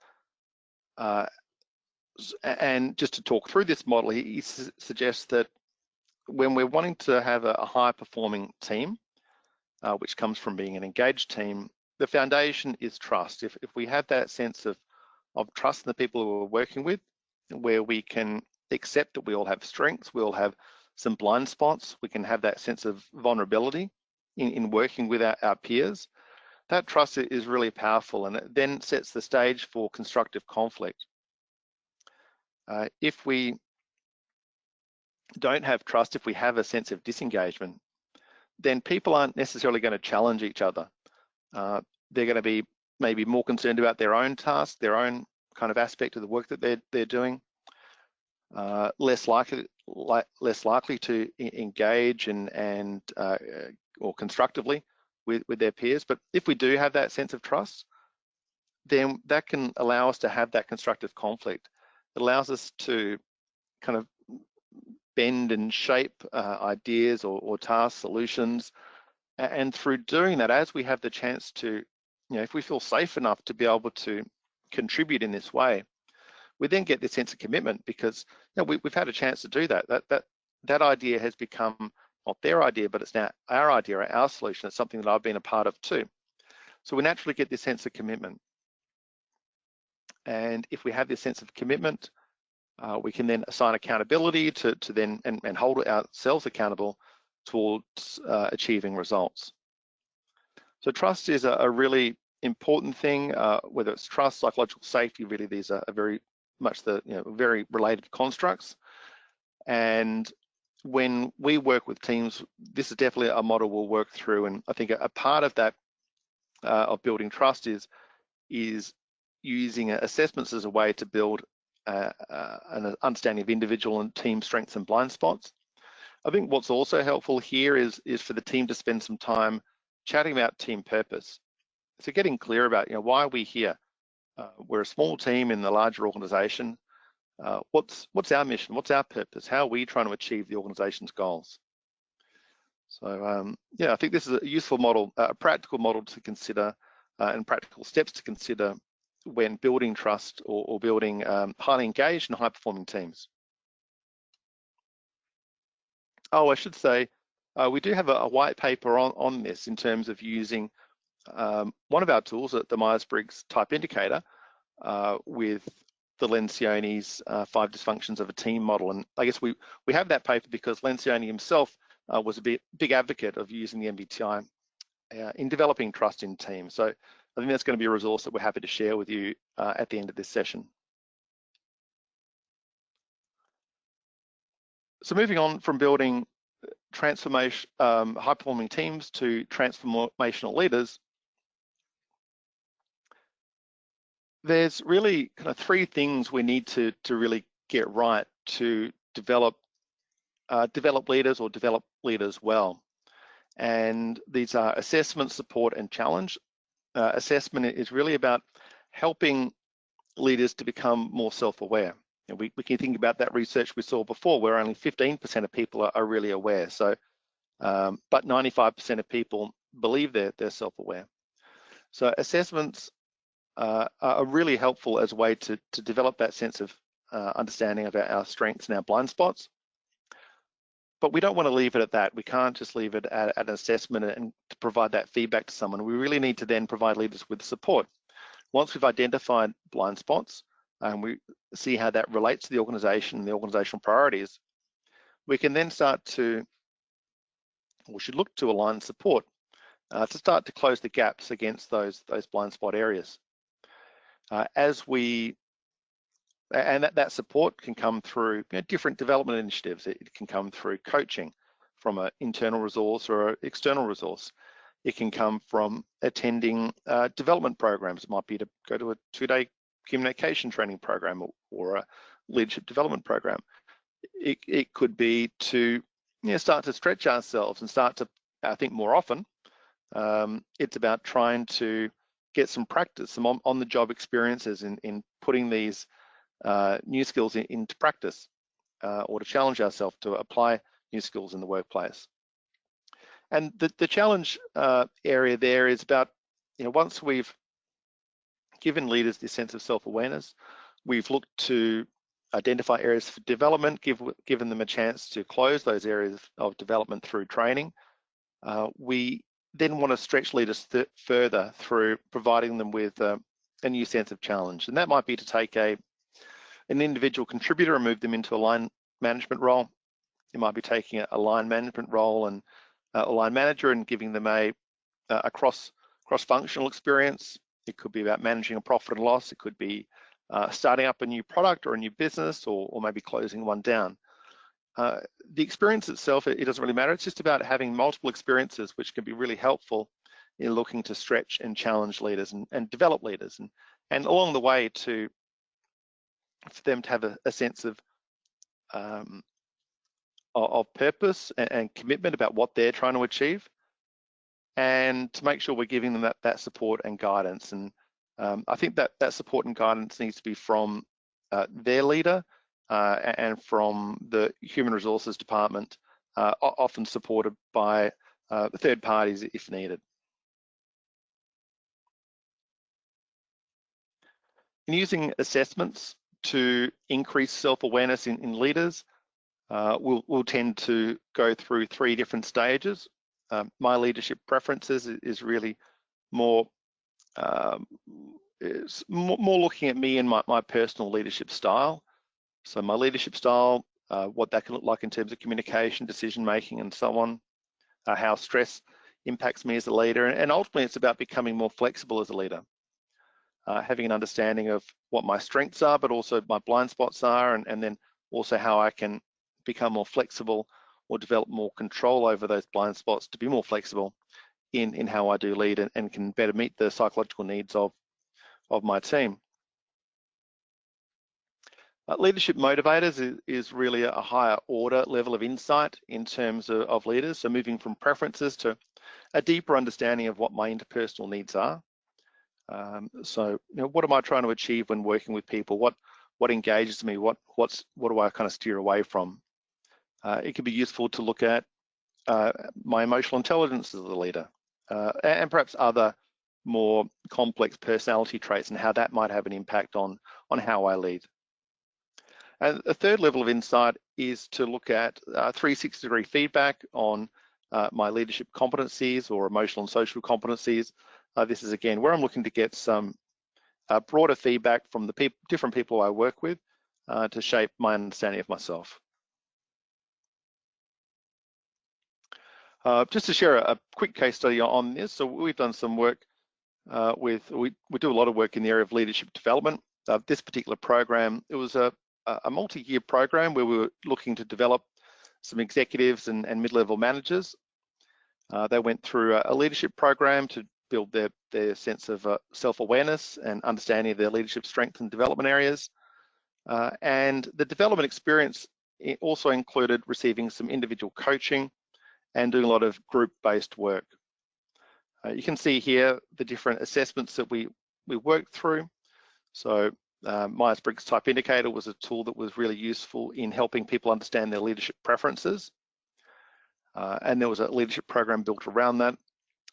And just to talk through this model, he suggests that when we're wanting to have a high performing team, which comes from being an engaged team, the foundation is trust. If we have that sense of trust in the people who we're working with, where we can accept that we all have strengths, we all have some blind spots, we can have that sense of vulnerability in working with our peers, that trust is really powerful, and it then sets the stage for constructive conflict. If we don't have trust, if we have a sense of disengagement, then people aren't necessarily going to challenge each other. They're going to be maybe more concerned about their own task, their own kind of aspect of the work that they're doing, less likely to engage and or constructively with their peers. But if we do have that sense of trust, then that can allow us to have that constructive conflict. It allows us to kind of bend and shape ideas or task solutions. And through doing that, as we have the chance to, if we feel safe enough to be able to contribute in this way, we then get this sense of commitment because we've had a chance to do that. That idea has become not their idea, but it's now our idea, our solution. It's something that I've been a part of too. So we naturally get this sense of commitment. And if we have this sense of commitment, we can then assign accountability to then and hold ourselves accountable towards achieving results. So trust is a really important thing, whether it's trust, psychological safety, really these are very much the very related constructs. And when we work with teams, this is definitely a model we'll work through. And I think a part of that of building trust is using assessments as a way to build an understanding of individual and team strengths and blind spots. I think what's also helpful here is for the team to spend some time chatting about team purpose. So getting clear about why are we here? We're a small team in the larger organization. What's our mission? What's our purpose? How are we trying to achieve the organization's goals? So I think this is a useful model, a practical model to consider and practical steps to consider when building trust or building highly engaged and high performing teams. Oh, I should say, we do have a white paper on this in terms of using one of our tools, the Myers-Briggs type indicator, with the Lencioni's 5 dysfunctions of a team model. And I guess we have that paper because Lencioni himself was a big advocate of using the MBTI in developing trust in teams. So I think that's going to be a resource that we're happy to share with you at the end of this session. So moving on from building high-performing teams to transformational leaders, there's really kind of 3 things we need to really get right to develop leaders or develop leaders well. And these are assessment, support, and challenge. Assessment is really about helping leaders to become more self-aware. And we can think about that research we saw before, where only 15% of people are really aware. So, but 95% of people believe they're self-aware. So assessments are really helpful as a way to develop that sense of understanding of our strengths and our blind spots. But we don't want to leave it at that. We can't just leave it at an assessment and to provide that feedback to someone. We really need to then provide leaders with support. Once we've identified blind spots and we see how that relates to the organization and the organizational priorities, we can then start to, we should look to align support to start to close the gaps against those blind spot areas. And that support can come through different development initiatives. It can come through coaching from an internal resource or an external resource. It can come from attending development programs. It might be to go to a 2-day communication training program or a leadership development program. It could be to start to stretch ourselves and start to, I think more often, it's about trying to get some practice, some on-the-job experiences in putting these new skills into practice, or to challenge ourselves to apply new skills in the workplace. And the challenge area there is about, once we've given leaders this sense of self-awareness, we've looked to identify areas for development, given them a chance to close those areas of development through training. We then want to stretch leaders further through providing them with a new sense of challenge. And that might be to take an individual contributor and move them into a line management role. It might be taking a line management role and a line manager and giving them a cross-functional experience. It could be about managing a profit and loss. It could be starting up a new product or a new business, or maybe closing one down. The experience itself, it doesn't really matter. It's just about having multiple experiences, which can be really helpful in looking to stretch and challenge leaders and develop leaders, and along the way for them to have a sense of purpose and commitment about what they're trying to achieve, and to make sure we're giving them that support and guidance. And I think that support and guidance needs to be from their leader and from the human resources department, often supported by third parties if needed. In using assessments to increase self-awareness in leaders, we'll tend to go through 3 different stages. My leadership preferences is really more looking at me and my personal leadership style. So my leadership style, what that can look like in terms of communication, decision making, and so on, how stress impacts me as a leader, and ultimately it's about becoming more flexible as a leader, having an understanding of what my strengths are, but also my blind spots are, and then also how I can become more flexible or develop more control over those blind spots to be more flexible in how I do lead and can better meet the psychological needs of my team. Leadership motivators is really a higher order level of insight in terms of leaders. So moving from preferences to a deeper understanding of what my interpersonal needs are. So what am I trying to achieve when working with people? What engages me? What do I kind of steer away from? It can be useful to look at my emotional intelligence as a leader, and perhaps other more complex personality traits and how that might have an impact on how I lead. And a third level of insight is to look at 360-degree feedback on my leadership competencies or emotional and social competencies. This is again where I'm looking to get some broader feedback from the different people I work with to shape my understanding of myself. Just to share a quick case study on this. So we've done some work we do a lot of work in the area of leadership development. This particular program, it was a multi-year program where we were looking to develop some executives and mid-level managers. They went through a leadership program to build their sense of self-awareness and understanding of their leadership strength and development areas. And the development experience also included receiving some individual coaching and doing a lot of group-based work. You can see here the different assessments that we worked through. So Myers-Briggs type indicator was a tool that was really useful in helping people understand their leadership preferences. And there was a leadership program built around that.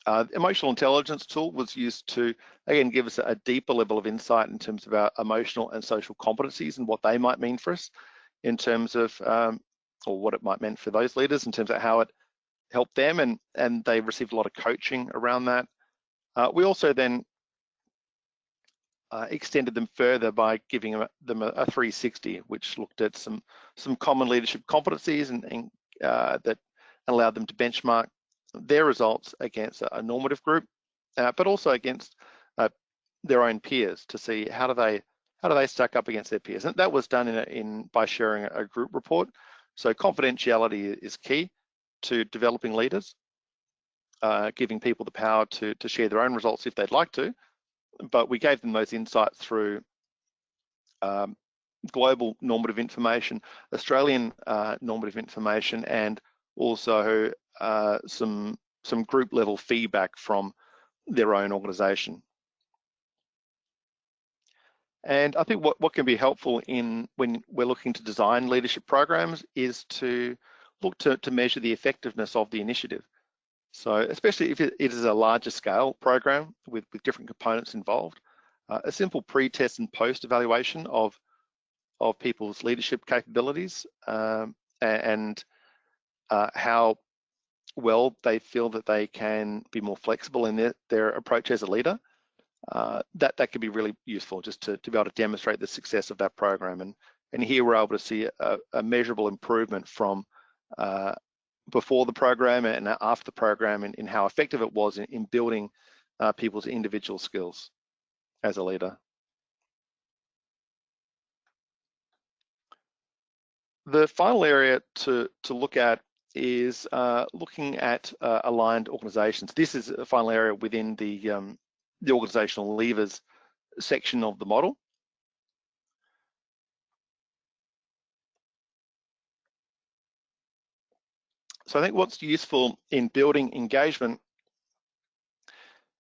Emotional intelligence tool was used to, again, give us a deeper level of insight in terms of our emotional and social competencies and what they might mean for us in terms of, or what it might mean for those leaders in terms of how it helped them, and they received a lot of coaching around that. We also then extended them further by giving them a 360, which looked at some common leadership competencies and that allowed them to benchmark their results against a normative group, but also against their own peers to see how do they stack up against their peers. And that was done by sharing a group report. So confidentiality is key to developing leaders, giving people the power to share their own results if they'd like to, but we gave them those insights through global normative information, Australian normative information, and also some group level feedback from their own organisation. And I think what can be helpful when we're looking to design leadership programs is to look to measure the effectiveness of the initiative. So especially if it is a larger scale program with different components involved, a simple pre-test and post evaluation of people's leadership capabilities and how well they feel that they can be more flexible in their approach as a leader, that could be really useful just to be able to demonstrate the success of that program. And here we're able to see a measurable improvement from before the program and after the program in how effective it was in building people's individual skills as a leader. The final area to look at is looking at aligned organizations. This is a final area within the organizational levers section of the model. So I think what's useful in building engagement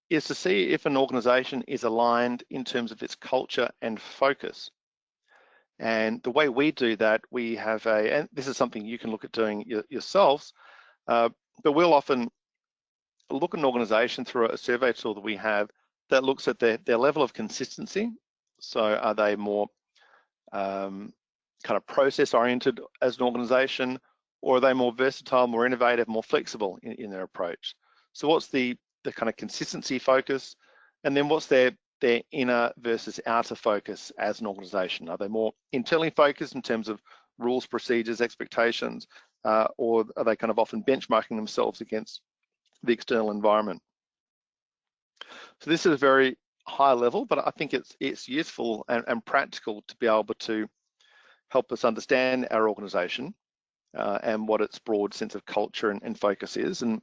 is to see if an organization is aligned in terms of its culture and focus. And the way we do that, we have and this is something you can look at doing yourselves, but we'll often look at an organization through a survey tool that we have that looks at their level of consistency. So are they more kind of process oriented as an organization, or are they more versatile, more innovative, more flexible in their approach? So what's the kind of consistency focus, and then what's their inner versus outer focus as an organization? Are they more internally focused in terms of rules, procedures, expectations, or are they kind of often benchmarking themselves against the external environment? So this is a very high level, but I think it's useful and practical to be able to help us understand our organization and what its broad sense of culture and focus is. And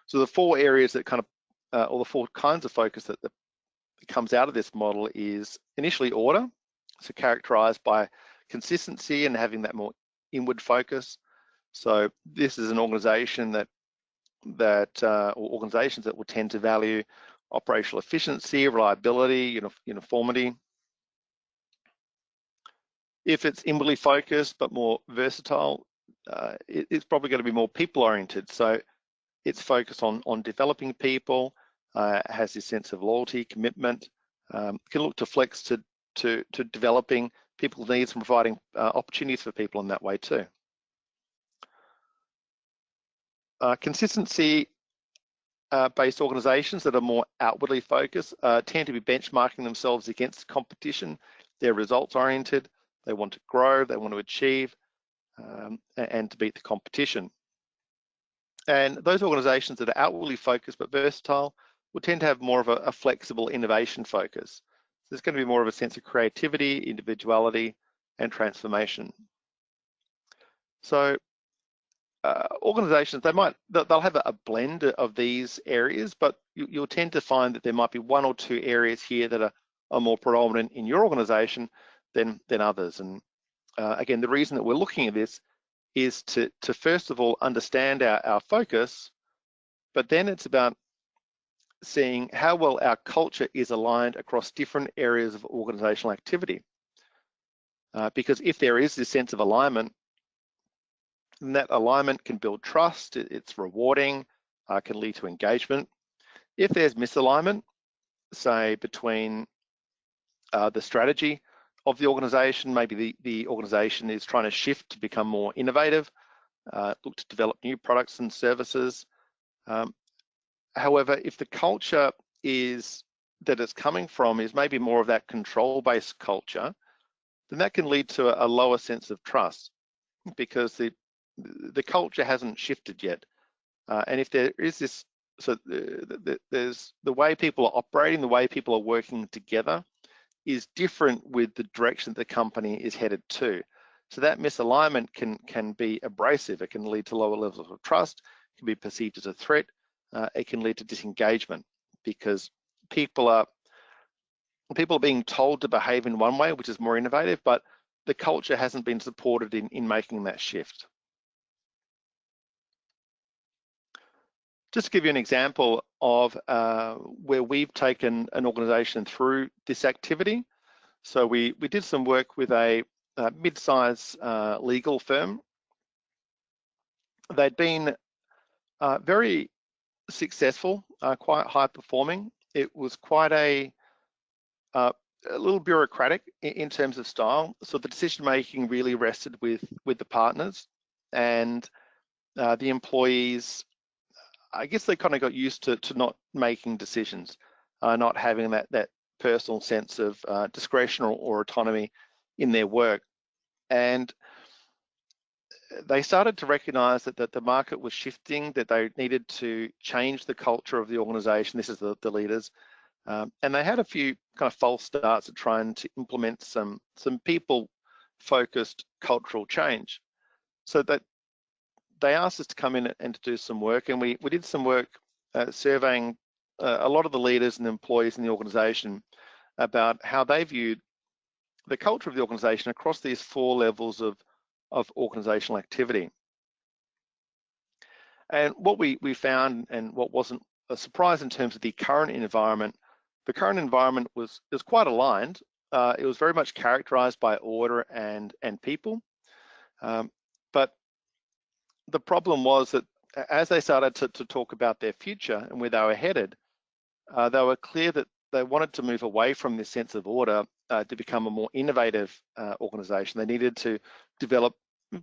so the four areas that kind of, or the four kinds of focus that comes out of this model is initially order, so characterized by consistency and having that more inward focus. So this is an organization or organizations that will tend to value operational efficiency, reliability, uniformity. If it's inwardly focused but more versatile, it's probably going to be more people-oriented. So it's focused on developing people, has this sense of loyalty, commitment, can look to flex to developing people's needs and providing opportunities for people in that way too. Consistency based organizations that are more outwardly focused tend to be benchmarking themselves against competition. They're results oriented, they want to grow, they want to achieve, and to beat the competition. And those organizations that are outwardly focused but versatile will tend to have more of a flexible innovation focus. So there's going to be more of a sense of creativity, individuality, and transformation. So organizations, they'll have a blend of these areas, but you'll tend to find that there might be one or two areas here that are more predominant in your organization than others. And again, the reason that we're looking at this is to first of all understand our focus, but then it's about seeing how well our culture is aligned across different areas of organizational activity. Because if there is this sense of alignment, then that alignment can build trust, it's rewarding, can lead to engagement. If there's misalignment, say between the strategy of the organization, maybe the organization is trying to shift to become more innovative, look to develop new products and services. However, if the culture is that it's coming from is maybe more of that control-based culture, then that can lead to a lower sense of trust, because the culture hasn't shifted yet. And if there is this, so there's the way people are operating, the way people are working together is different with the direction the company is headed to. So that misalignment can be abrasive. It can lead to lower levels of trust, it can be perceived as a threat, it can lead to disengagement, because people are being told to behave in one way, which is more innovative, but the culture hasn't been supported in making that shift. Just to give you an example of where we've taken an organization through this activity. So we did some work with a mid-size legal firm. They'd been very successful, quite high performing. It was quite a little bureaucratic in terms of style. So the decision making really rested with the partners, and the employees, I guess they kind of got used to not making decisions, not having that personal sense of discretion or autonomy in their work. And they started to recognize that the market was shifting, that they needed to change the culture of the organization. This is the leaders. And they had a few kind of false starts at trying to implement some people-focused cultural change. So that they asked us to come in and to do some work, and we did some work surveying a lot of the leaders and employees in the organization about how they viewed the culture of the organization across these 4 levels of organizational activity. And what we found, and what wasn't a surprise in terms of the current environment, the current environment was quite aligned. It was very much characterized by order and people. But the problem was that as they started to talk about their future and where they were headed, they were clear that they wanted to move away from this sense of order to become a more innovative organization. They needed to develop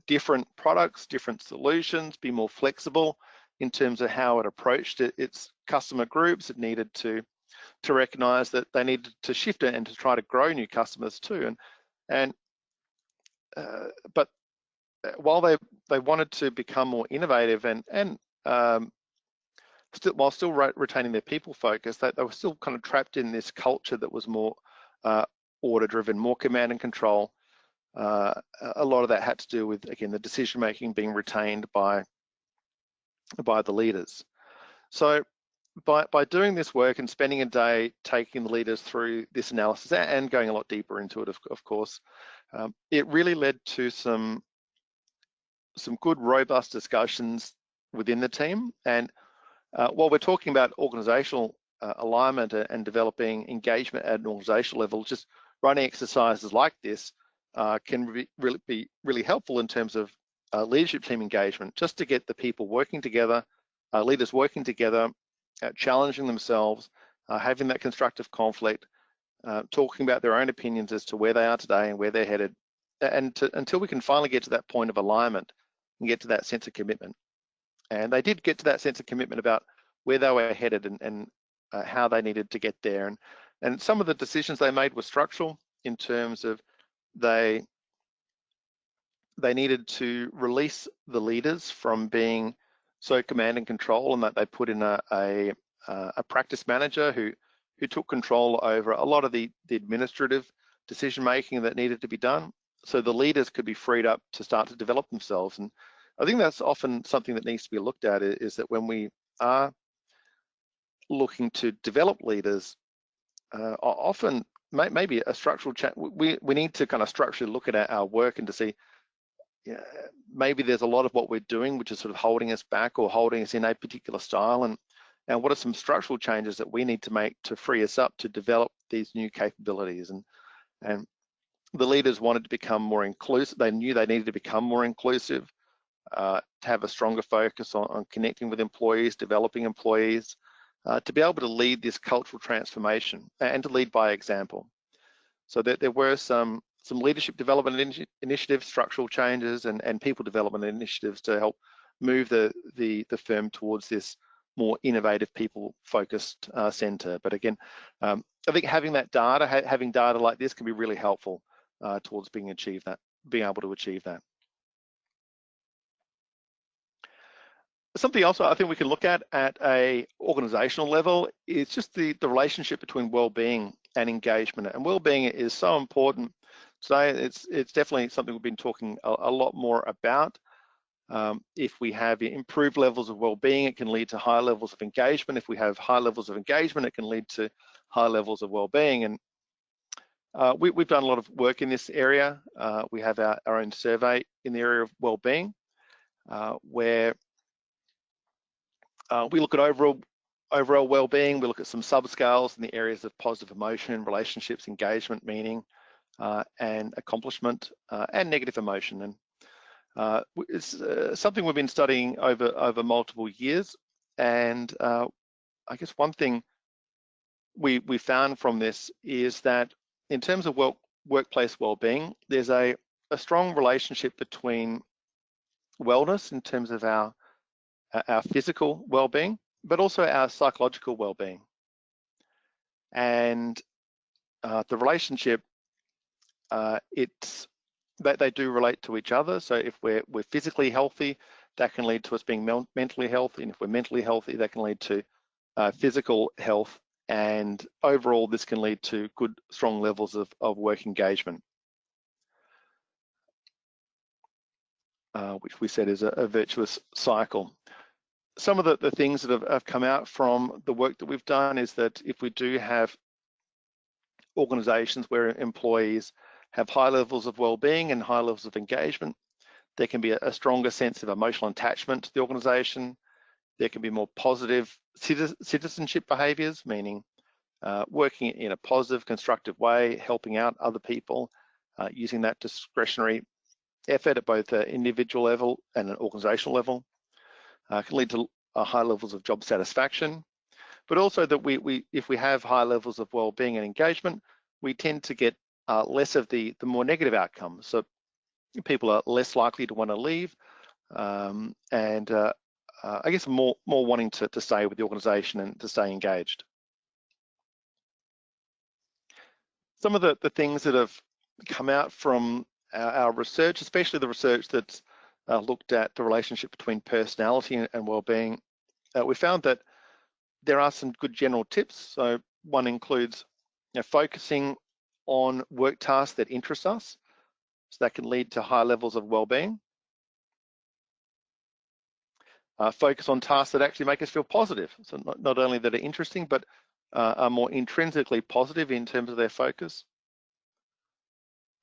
different products, different solutions, be more flexible in terms of how it approached its customer groups. It needed to recognize that they needed to shift it and to try to grow new customers too. But while they wanted to become more innovative and while still retaining their people focus, they were still kind of trapped in this culture that was more order driven, more command and control. A lot of that had to do with, again, the decision making being retained by the leaders. So by doing this work and spending a day taking the leaders through this analysis and going a lot deeper into it, of course, it really led to some good, robust discussions within the team. And while we're talking about organizational alignment and developing engagement at an organizational level, just running exercises like this can be really helpful in terms of leadership team engagement, just to get the people working together, leaders working together, challenging themselves, having that constructive conflict, talking about their own opinions as to where they are today and where they're headed, and until we can finally get to that point of alignment and get to that sense of commitment. And they did get to that sense of commitment about where they were headed and how they needed to get there. And some of the decisions they made were structural in terms of they needed to release the leaders from being so command and control, and that they put in a practice manager who took control over a lot of the administrative decision making that needed to be done, so the leaders could be freed up to start to develop themselves. And I think that's often something that needs to be looked at, is that when we are looking to develop leaders, often maybe a structural change, we need to kind of structurally look at our work and to see, maybe there's a lot of what we're doing which is sort of holding us back or holding us in a particular style, and what are some structural changes that we need to make to free us up to develop these new capabilities. And the leaders wanted to become more inclusive. They knew they needed to become more inclusive, to have a stronger focus on connecting with employees, developing employees, to be able to lead this cultural transformation and to lead by example. So there were some leadership development initiatives, structural changes, and people development initiatives to help move the firm towards this more innovative, people-focused center. But again, I think having that data, having data like this, can be really helpful towards being able to achieve that. Something else I think we can look at a organizational level is just the relationship between well-being and engagement. And well-being is so important today. It's definitely something we've been talking a lot more about. If we have improved levels of well-being, it can lead to higher levels of engagement. If we have high levels of engagement, it can lead to high levels of well-being. And we've done a lot of work in this area. We have our own survey in the area of well-being, where we look at overall well-being. We look at some subscales in the areas of positive emotion, relationships, engagement, meaning, and accomplishment, and negative emotion. And it's something we've been studying over multiple years. And I guess one thing we found from this is that in terms of workplace well-being, there's a strong relationship between wellness in terms of our physical well-being, but also our psychological well-being. And the relationship, they do relate to each other. So if we're physically healthy, that can lead to us being mentally healthy. And if we're mentally healthy, that can lead to physical health. And overall, this can lead to good, strong levels of work engagement, which we said is a virtuous cycle. Some of the things that have come out from the work that we've done is that if we do have organizations where employees have high levels of well-being and high levels of engagement, there can be a stronger sense of emotional attachment to the organization. There can be more positive citizenship behaviors, meaning working in a positive, constructive way, helping out other people, using that discretionary effort at both an individual level and an organizational level. Can lead to high levels of job satisfaction, but also that if we have high levels of well-being and engagement, we tend to get less of the more negative outcomes. So people are less likely to want to leave, and I guess more wanting to stay with the organization and to stay engaged. Some of the things that have come out from our research, especially the research that's looked at the relationship between personality and well-being, we found that there are some good general tips. So one includes focusing on work tasks that interest us. So that can lead to high levels of well-being. Focus on tasks that actually make us feel positive. So not only that are interesting, but are more intrinsically positive in terms of their focus.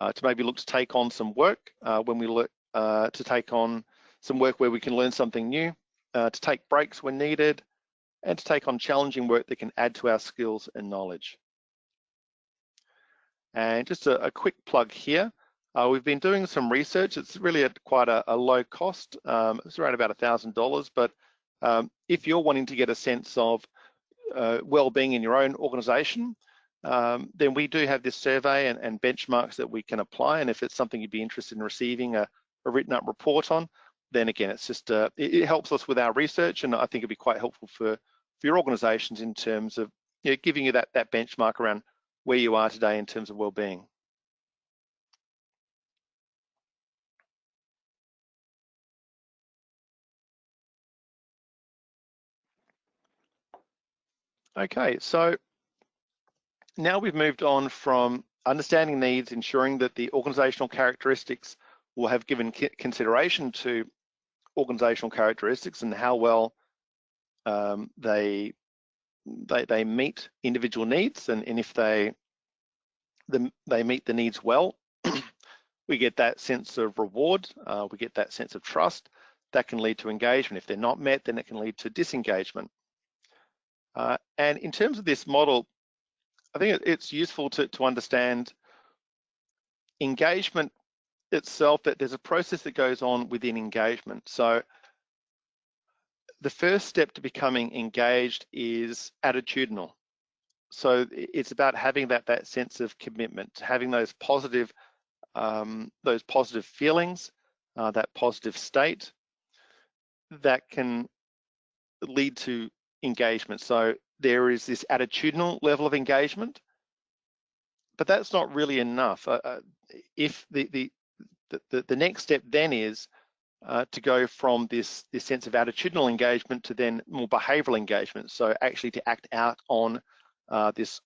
To maybe look to take on some work when we look to take on some work where we can learn something new, to take breaks when needed, and to take on challenging work that can add to our skills and knowledge. And just a quick plug here. We've been doing some research. It's really at quite a low cost. It's around about $1,000, but if you're wanting to get a sense of well-being in your own organization, then we do have this survey and benchmarks that we can apply. And if it's something you'd be interested in receiving a written up report on, then again, it's just it helps us with our research, and I think it'd be quite helpful for your organizations in terms of giving you that benchmark around where you are today in terms of well-being. Okay, so now we've moved on from understanding needs, ensuring that the organizational characteristics will have given consideration to organizational characteristics and how well they meet individual needs, and if they meet the needs well, we get that sense of reward, we get that sense of trust that can lead to engagement. If they're not met, then it can lead to disengagement. And in terms of this model, I think it's useful to understand engagement itself, that there's a process that goes on within engagement. So the first step to becoming engaged is attitudinal. So it's about having that sense of commitment, having those positive feelings, that positive state that can lead to engagement. So there is this attitudinal level of engagement, but that's not really enough. If the next step then is to go from this sense of attitudinal engagement to then more behavioural engagement. So actually to act out on this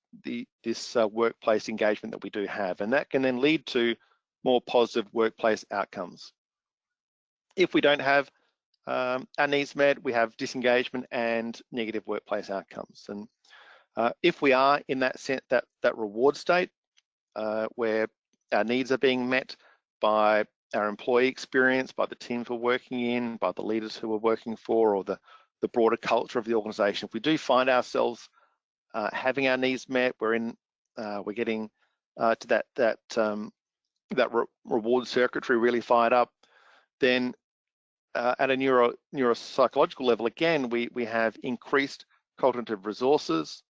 workplace engagement that we do have, and that can then lead to more positive workplace outcomes. If we don't have our needs met, we have disengagement and negative workplace outcomes. And if we are in that reward state where our needs are being met by our employee experience, by the teams we're working in, by the leaders who we're working for, or the broader culture of the organization, if we do find ourselves having our needs met, we're getting to that reward circuitry really fired up, then at a neuropsychological level, again, we have increased cognitive resources.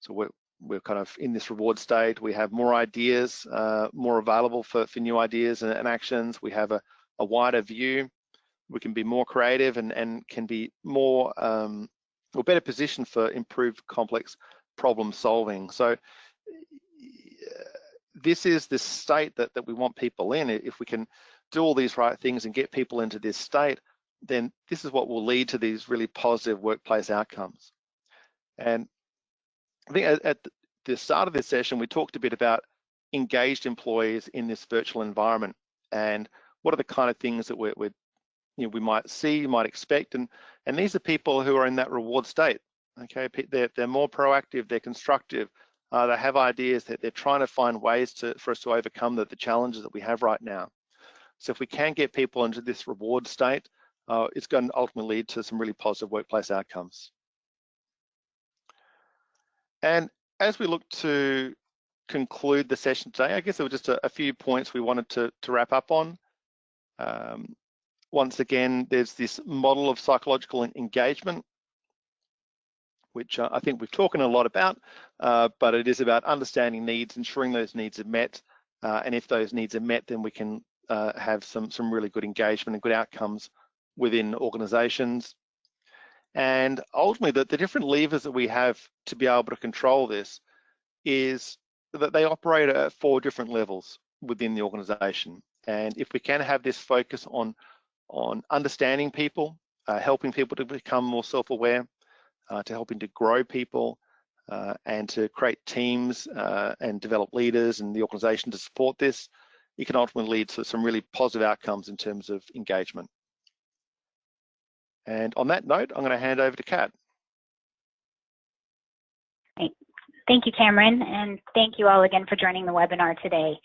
So we're kind of in this reward state. We have more ideas, more available for new ideas and actions. We have a wider view. We can be more creative and can be more or better positioned for improved complex problem solving. So this is the state that we want people in. If we can do all these right things and get people into this state, then this is what will lead to these really positive workplace outcomes. And I think at the start of this session, we talked a bit about engaged employees in this virtual environment and what are the kind of things that we might see, might expect, and these are people who are in that reward state. Okay, they're more proactive, they're constructive, they have ideas, that they're trying to find ways for us to overcome the challenges that we have right now. So if we can get people into this reward state, it's going to ultimately lead to some really positive workplace outcomes. And as we look to conclude the session today, I guess there were just a few points we wanted to wrap up on. Once again, there's this model of psychological engagement, which I think we've talked a lot about, but it is about understanding needs, ensuring those needs are met, and if those needs are met, then we can have some really good engagement and good outcomes within organizations. And ultimately, the different levers that we have to be able to control this is that they operate at 4 different levels within the organization. And if we can have this focus on understanding people, helping people to become more self-aware, to helping to grow people, and to create teams and develop leaders and the organization to support this, it can ultimately lead to some really positive outcomes in terms of engagement. And on that note, I'm going to hand over to Kat. Great. Thank you, Cameron, and thank you all again for joining the webinar today.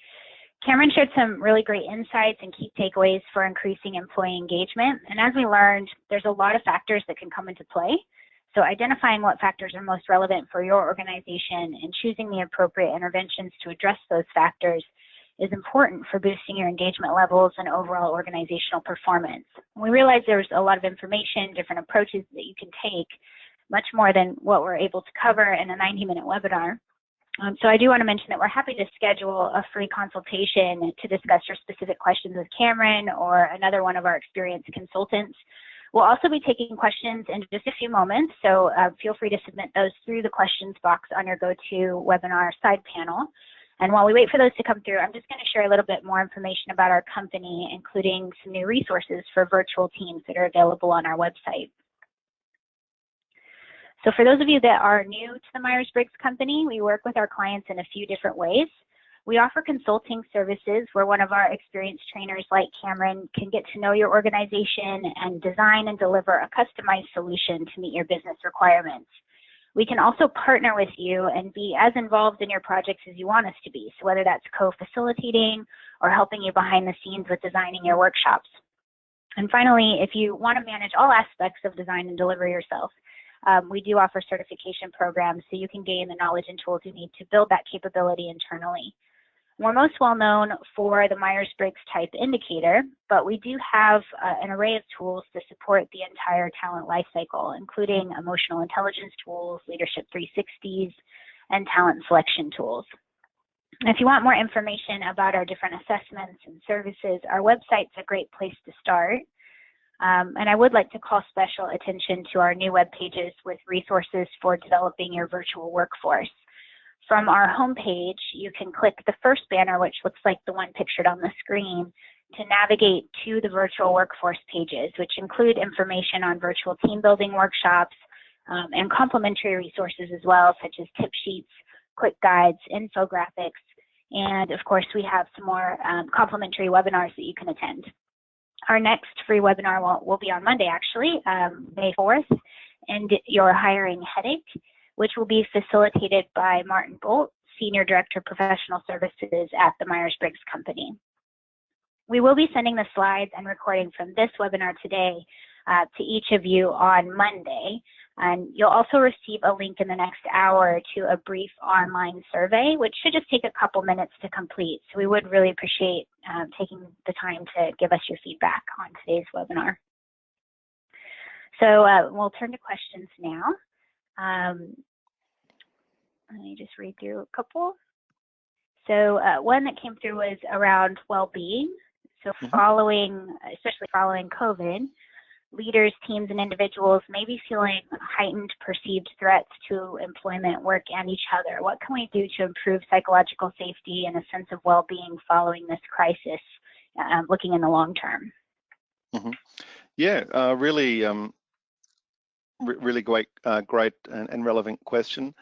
Cameron shared some really great insights and key takeaways for increasing employee engagement. And as we learned, there's a lot of factors that can come into play. So identifying what factors are most relevant for your organization and choosing the appropriate interventions to address those factors is important for boosting your engagement levels and overall organizational performance. We realize there's a lot of information, different approaches that you can take, much more than what we're able to cover in a 90-minute webinar. So I do want to mention that we're happy to schedule a free consultation to discuss your specific questions with Cameron or another one of our experienced consultants. We'll also be taking questions in just a few moments, so feel free to submit those through the questions box on your GoToWebinar side panel. And while we wait for those to come through, I'm just going to share a little bit more information about our company, including some new resources for virtual teams that are available on our website. So for those of you that are new to the Myers-Briggs company, we work with our clients in a few different ways. We offer consulting services where one of our experienced trainers like Cameron can get to know your organization and design and deliver a customized solution to meet your business requirements. We can also partner with you and be as involved in your projects as you want us to be. So whether that's co-facilitating or helping you behind the scenes with designing your workshops. And finally, if you want to manage all aspects of design and delivery yourself, we do offer certification programs so you can gain the knowledge and tools you need to build that capability internally. We're most well known for the Myers-Briggs type indicator, but we do have an array of tools to support the entire talent lifecycle, including emotional intelligence tools, leadership 360s, and talent selection tools. And if you want more information about our different assessments and services, our website's a great place to start. And I would like to call special attention to our new web pages with resources for developing your virtual workforce. From our homepage, you can click the first banner, which looks like the one pictured on the screen, to navigate to the virtual workforce pages, which include information on virtual team building workshops and complementary resources as well, such as tip sheets, quick guides, infographics, and of course, we have some more complimentary webinars that you can attend. Our next free webinar will be on Monday, actually, May 4th, and Your Hiring Headache, which will be facilitated by Martin Bolt, Senior Director of Professional Services at the Myers-Briggs Company. We will be sending the slides and recording from this webinar today to each of you on Monday. And you'll also receive a link in the next hour to a brief online survey, which should just take a couple minutes to complete. So we would really appreciate taking the time to give us your feedback on today's webinar. So we'll turn to questions now. Let me just read through a couple. So one that came through was around well-being. So especially following COVID, leaders, teams, and individuals may be feeling heightened perceived threats to employment, work, and each other. What can we do to improve psychological safety and a sense of well-being following this crisis, looking in the long term? Mm-hmm. Yeah, really great and relevant question.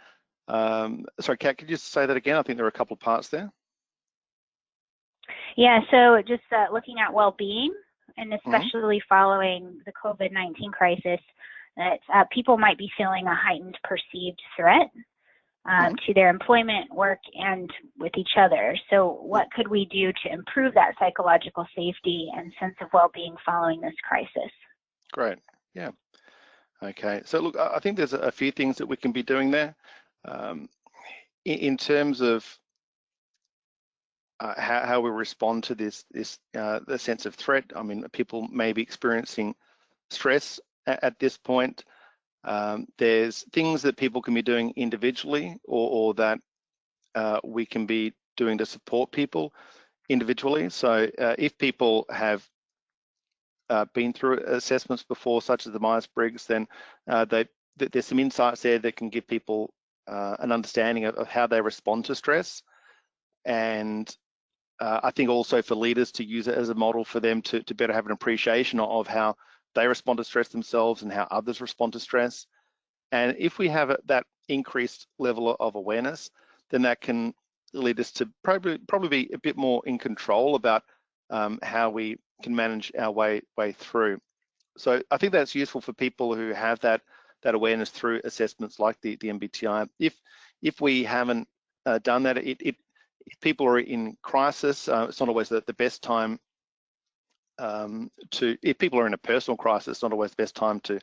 Sorry, Kat, could you just say that again? I think there are a couple of parts there. Yeah, so just looking at well-being, and especially following the COVID-19 crisis, that people might be feeling a heightened perceived threat to their employment, work, and with each other. So what could we do to improve that psychological safety and sense of well-being following this crisis? Great, yeah. Okay, so look, I think there's a few things that we can be doing there. In terms of how we respond to the sense of threat. I mean, people may be experiencing stress at this point. There's things that people can be doing individually or that we can be doing to support people individually. So if people have been through assessments before, such as the Myers-Briggs, then there's some insights there that can give people an understanding of how they respond to stress. And I think also for leaders to use it as a model for them to better have an appreciation of how they respond to stress themselves and how others respond to stress. And if we have that increased level of awareness, then that can lead us to probably be a bit more in control about how we can manage our way through. So I think that's useful for people who have that awareness through assessments like the MBTI. If we haven't done that, if people are in crisis, it's not always the best time if people are in a personal crisis, it's not always the best time to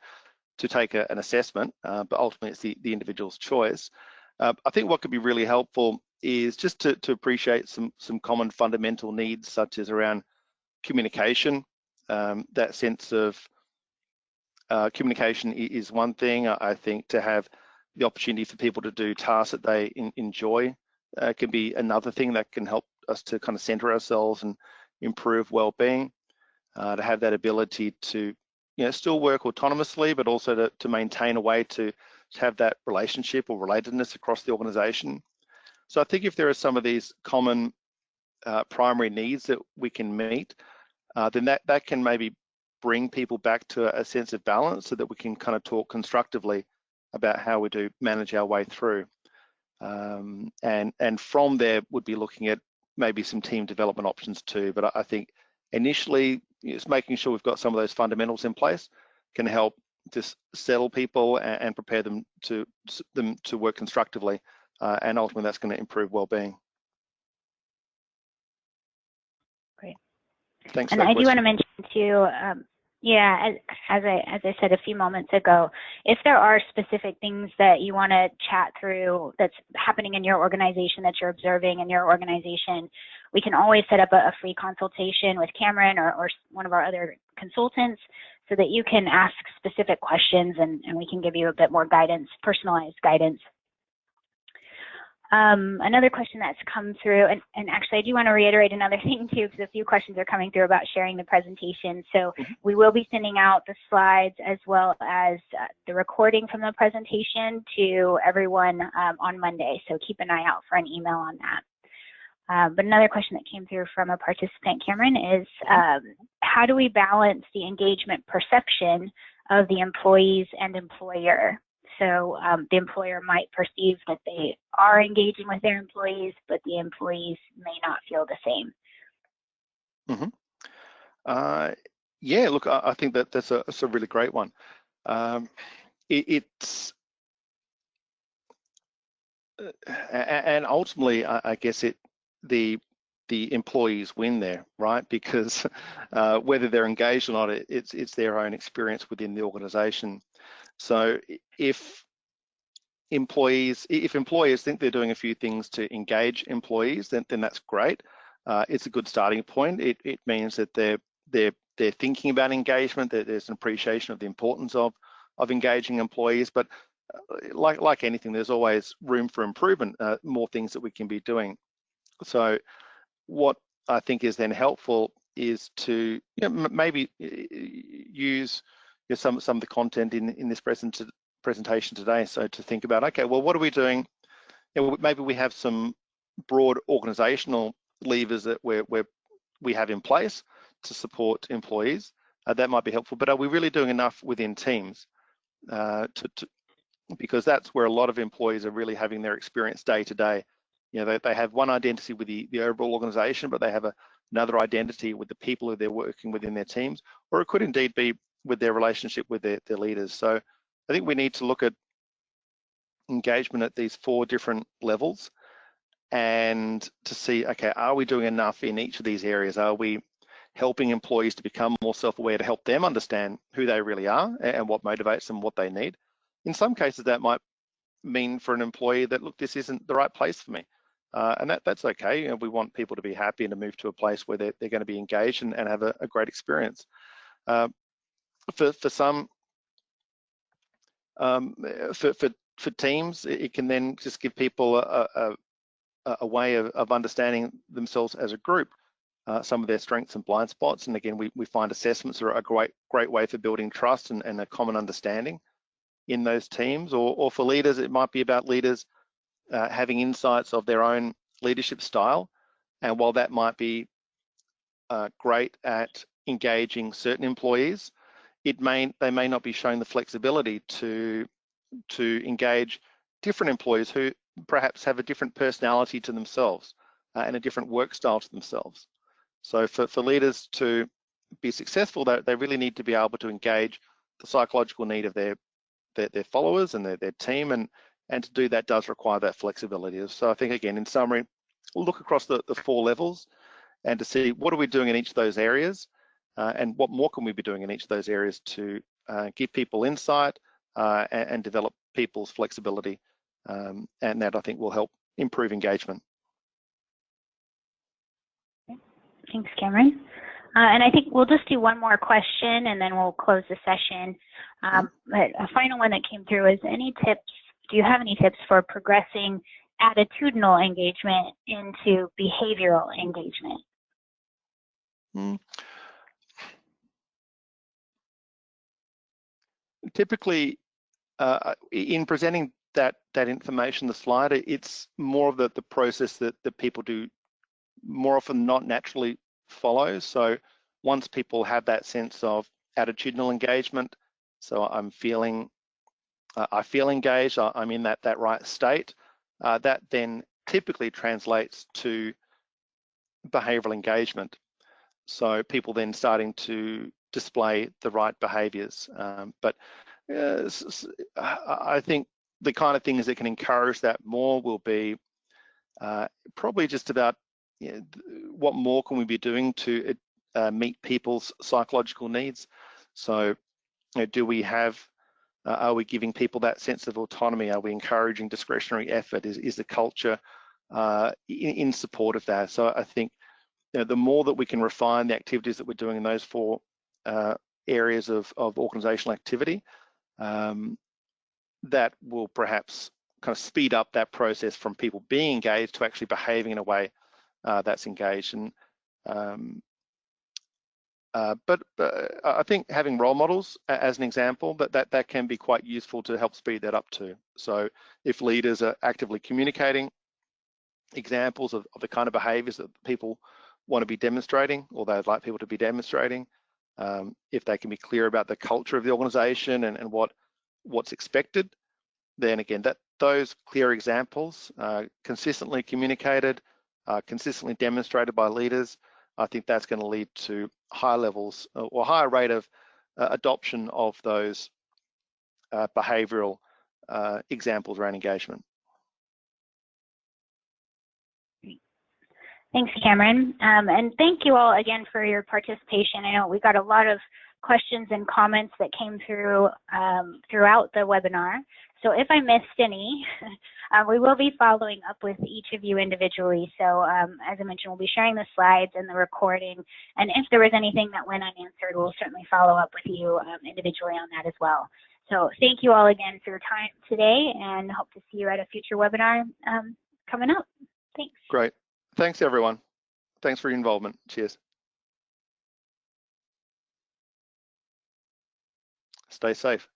take an assessment, but ultimately it's the individual's choice. I think what could be really helpful is just to appreciate some common fundamental needs, such as around communication. That sense of communication is one thing. I think to have the opportunity for people to do tasks that they enjoy can be another thing that can help us to kind of center ourselves and improve well-being. To have that ability to still work autonomously, but also to maintain a way to have that relationship or relatedness across the organization. So I think if there are some of these common primary needs that we can meet, then that can maybe bring people back to a sense of balance so that we can kind of talk constructively about how we do manage our way through. And from there would be looking at maybe some team development options too. But I think initially it's making sure we've got some of those fundamentals in place can help just settle people and prepare them to work constructively. And ultimately that's going to improve well-being. Great. Thanks. And I do want to mention too, Yeah, as I said a few moments ago, if there are specific things that you want to chat through that's happening in your organization, that you're observing in your organization, we can always set up a free consultation with Cameron or one of our other consultants so that you can ask specific questions and we can give you a bit more guidance, personalized guidance. Another question that's come through, and actually I do want to reiterate another thing too, because a few questions are coming through about sharing the presentation. So we will be sending out the slides as well as the recording from the presentation to everyone on Monday. So keep an eye out for an email on that. But another question that came through from a participant, Cameron, is how do we balance the engagement perception of the employees and employer? So the employer might perceive that they are engaging with their employees, but the employees may not feel the same. Yeah, look, I think that's a really great one. It's and ultimately, I guess the employees win there, right? Because whether they're engaged or not, it's their own experience within the organization. So if employers think they're doing a few things to engage employees, then that's great. It's a good starting point. It means that they're thinking about engagement, that there's an appreciation of the importance of engaging employees. But like anything, there's always room for improvement, more things that we can be doing. So what I think is then helpful is to maybe use some of the content in this presentation today. So to think about, okay, well, what are we doing? Maybe we have some broad organizational levers that we have in place to support employees. That might be helpful, but are we really doing enough within teams? Because that's where a lot of employees are really having their experience day to day. They have one identity with the overall organization, but they have another identity with the people who they're working with in their teams, or it could indeed be with their relationship with their leaders. So I think we need to look at engagement at these 4 different levels and to see, okay, are we doing enough in each of these areas? Are we helping employees to become more self-aware, to help them understand who they really are and what motivates them, what they need? In some cases, that might mean for an employee that, look, this isn't the right place for me. And that's okay. We want people to be happy and to move to a place where they're going to be engaged and have a great experience. For some, for teams, it can then just give people a way of understanding themselves as a group, some of their strengths and blind spots. And again, we find assessments are a great way for building trust and a common understanding in those teams. Or for leaders, it might be about leaders having insights of their own leadership style. And while that might be great at engaging certain employees, they may not be showing the flexibility to engage different employees who perhaps have a different personality to themselves and a different work style to themselves. So for leaders to be successful, they really need to be able to engage the psychological need of their followers and their team, and to do that does require that flexibility. So I think, again, in summary, we'll look across the 4 levels and to see what are we doing in each of those areas and what more can we be doing in each of those areas to give people insight and develop people's flexibility, and that I think will help improve engagement. Thanks, Cameron. And I think we'll just do one more question and then we'll close the session. But a final one that came through is, do you have any tips for progressing attitudinal engagement into behavioral engagement? Typically, in presenting that information, the slide, it's more of the process that people do more often not naturally follow. So once people have that sense of attitudinal engagement, so I feel engaged, I'm in that right state, that then typically translates to behavioral engagement. So people then starting to display the right behaviors. But I think the kind of things that can encourage that more will be probably just about what more can we be doing to meet people's psychological needs. So, do we have, are we giving people that sense of autonomy? Are we encouraging discretionary effort? Is the culture in support of that? So I think the more that we can refine the activities that we're doing in those 4 areas of organizational activity, that will perhaps kind of speed up that process from people being engaged to actually behaving in a way that's engaged. And but I think having role models as an example, that can be quite useful to help speed that up too. So if leaders are actively communicating examples of the kind of behaviors that people want to be demonstrating, or they'd like people to be demonstrating, if they can be clear about the culture of the organization and what's expected, then again, those clear examples, consistently communicated, consistently demonstrated by leaders, I think that's going to lead to higher levels or higher rate of adoption of those behavioral examples around engagement. Thanks, Cameron. And thank you all again for your participation. I know we got a lot of questions and comments that came through throughout the webinar. So if I missed any, we will be following up with each of you individually. So as I mentioned, we'll be sharing the slides and the recording. And if there was anything that went unanswered, we'll certainly follow up with you individually on that as well. So thank you all again for your time today, and hope to see you at a future webinar coming up. Thanks. Great. Thanks, everyone. Thanks for your involvement. Cheers. Stay safe.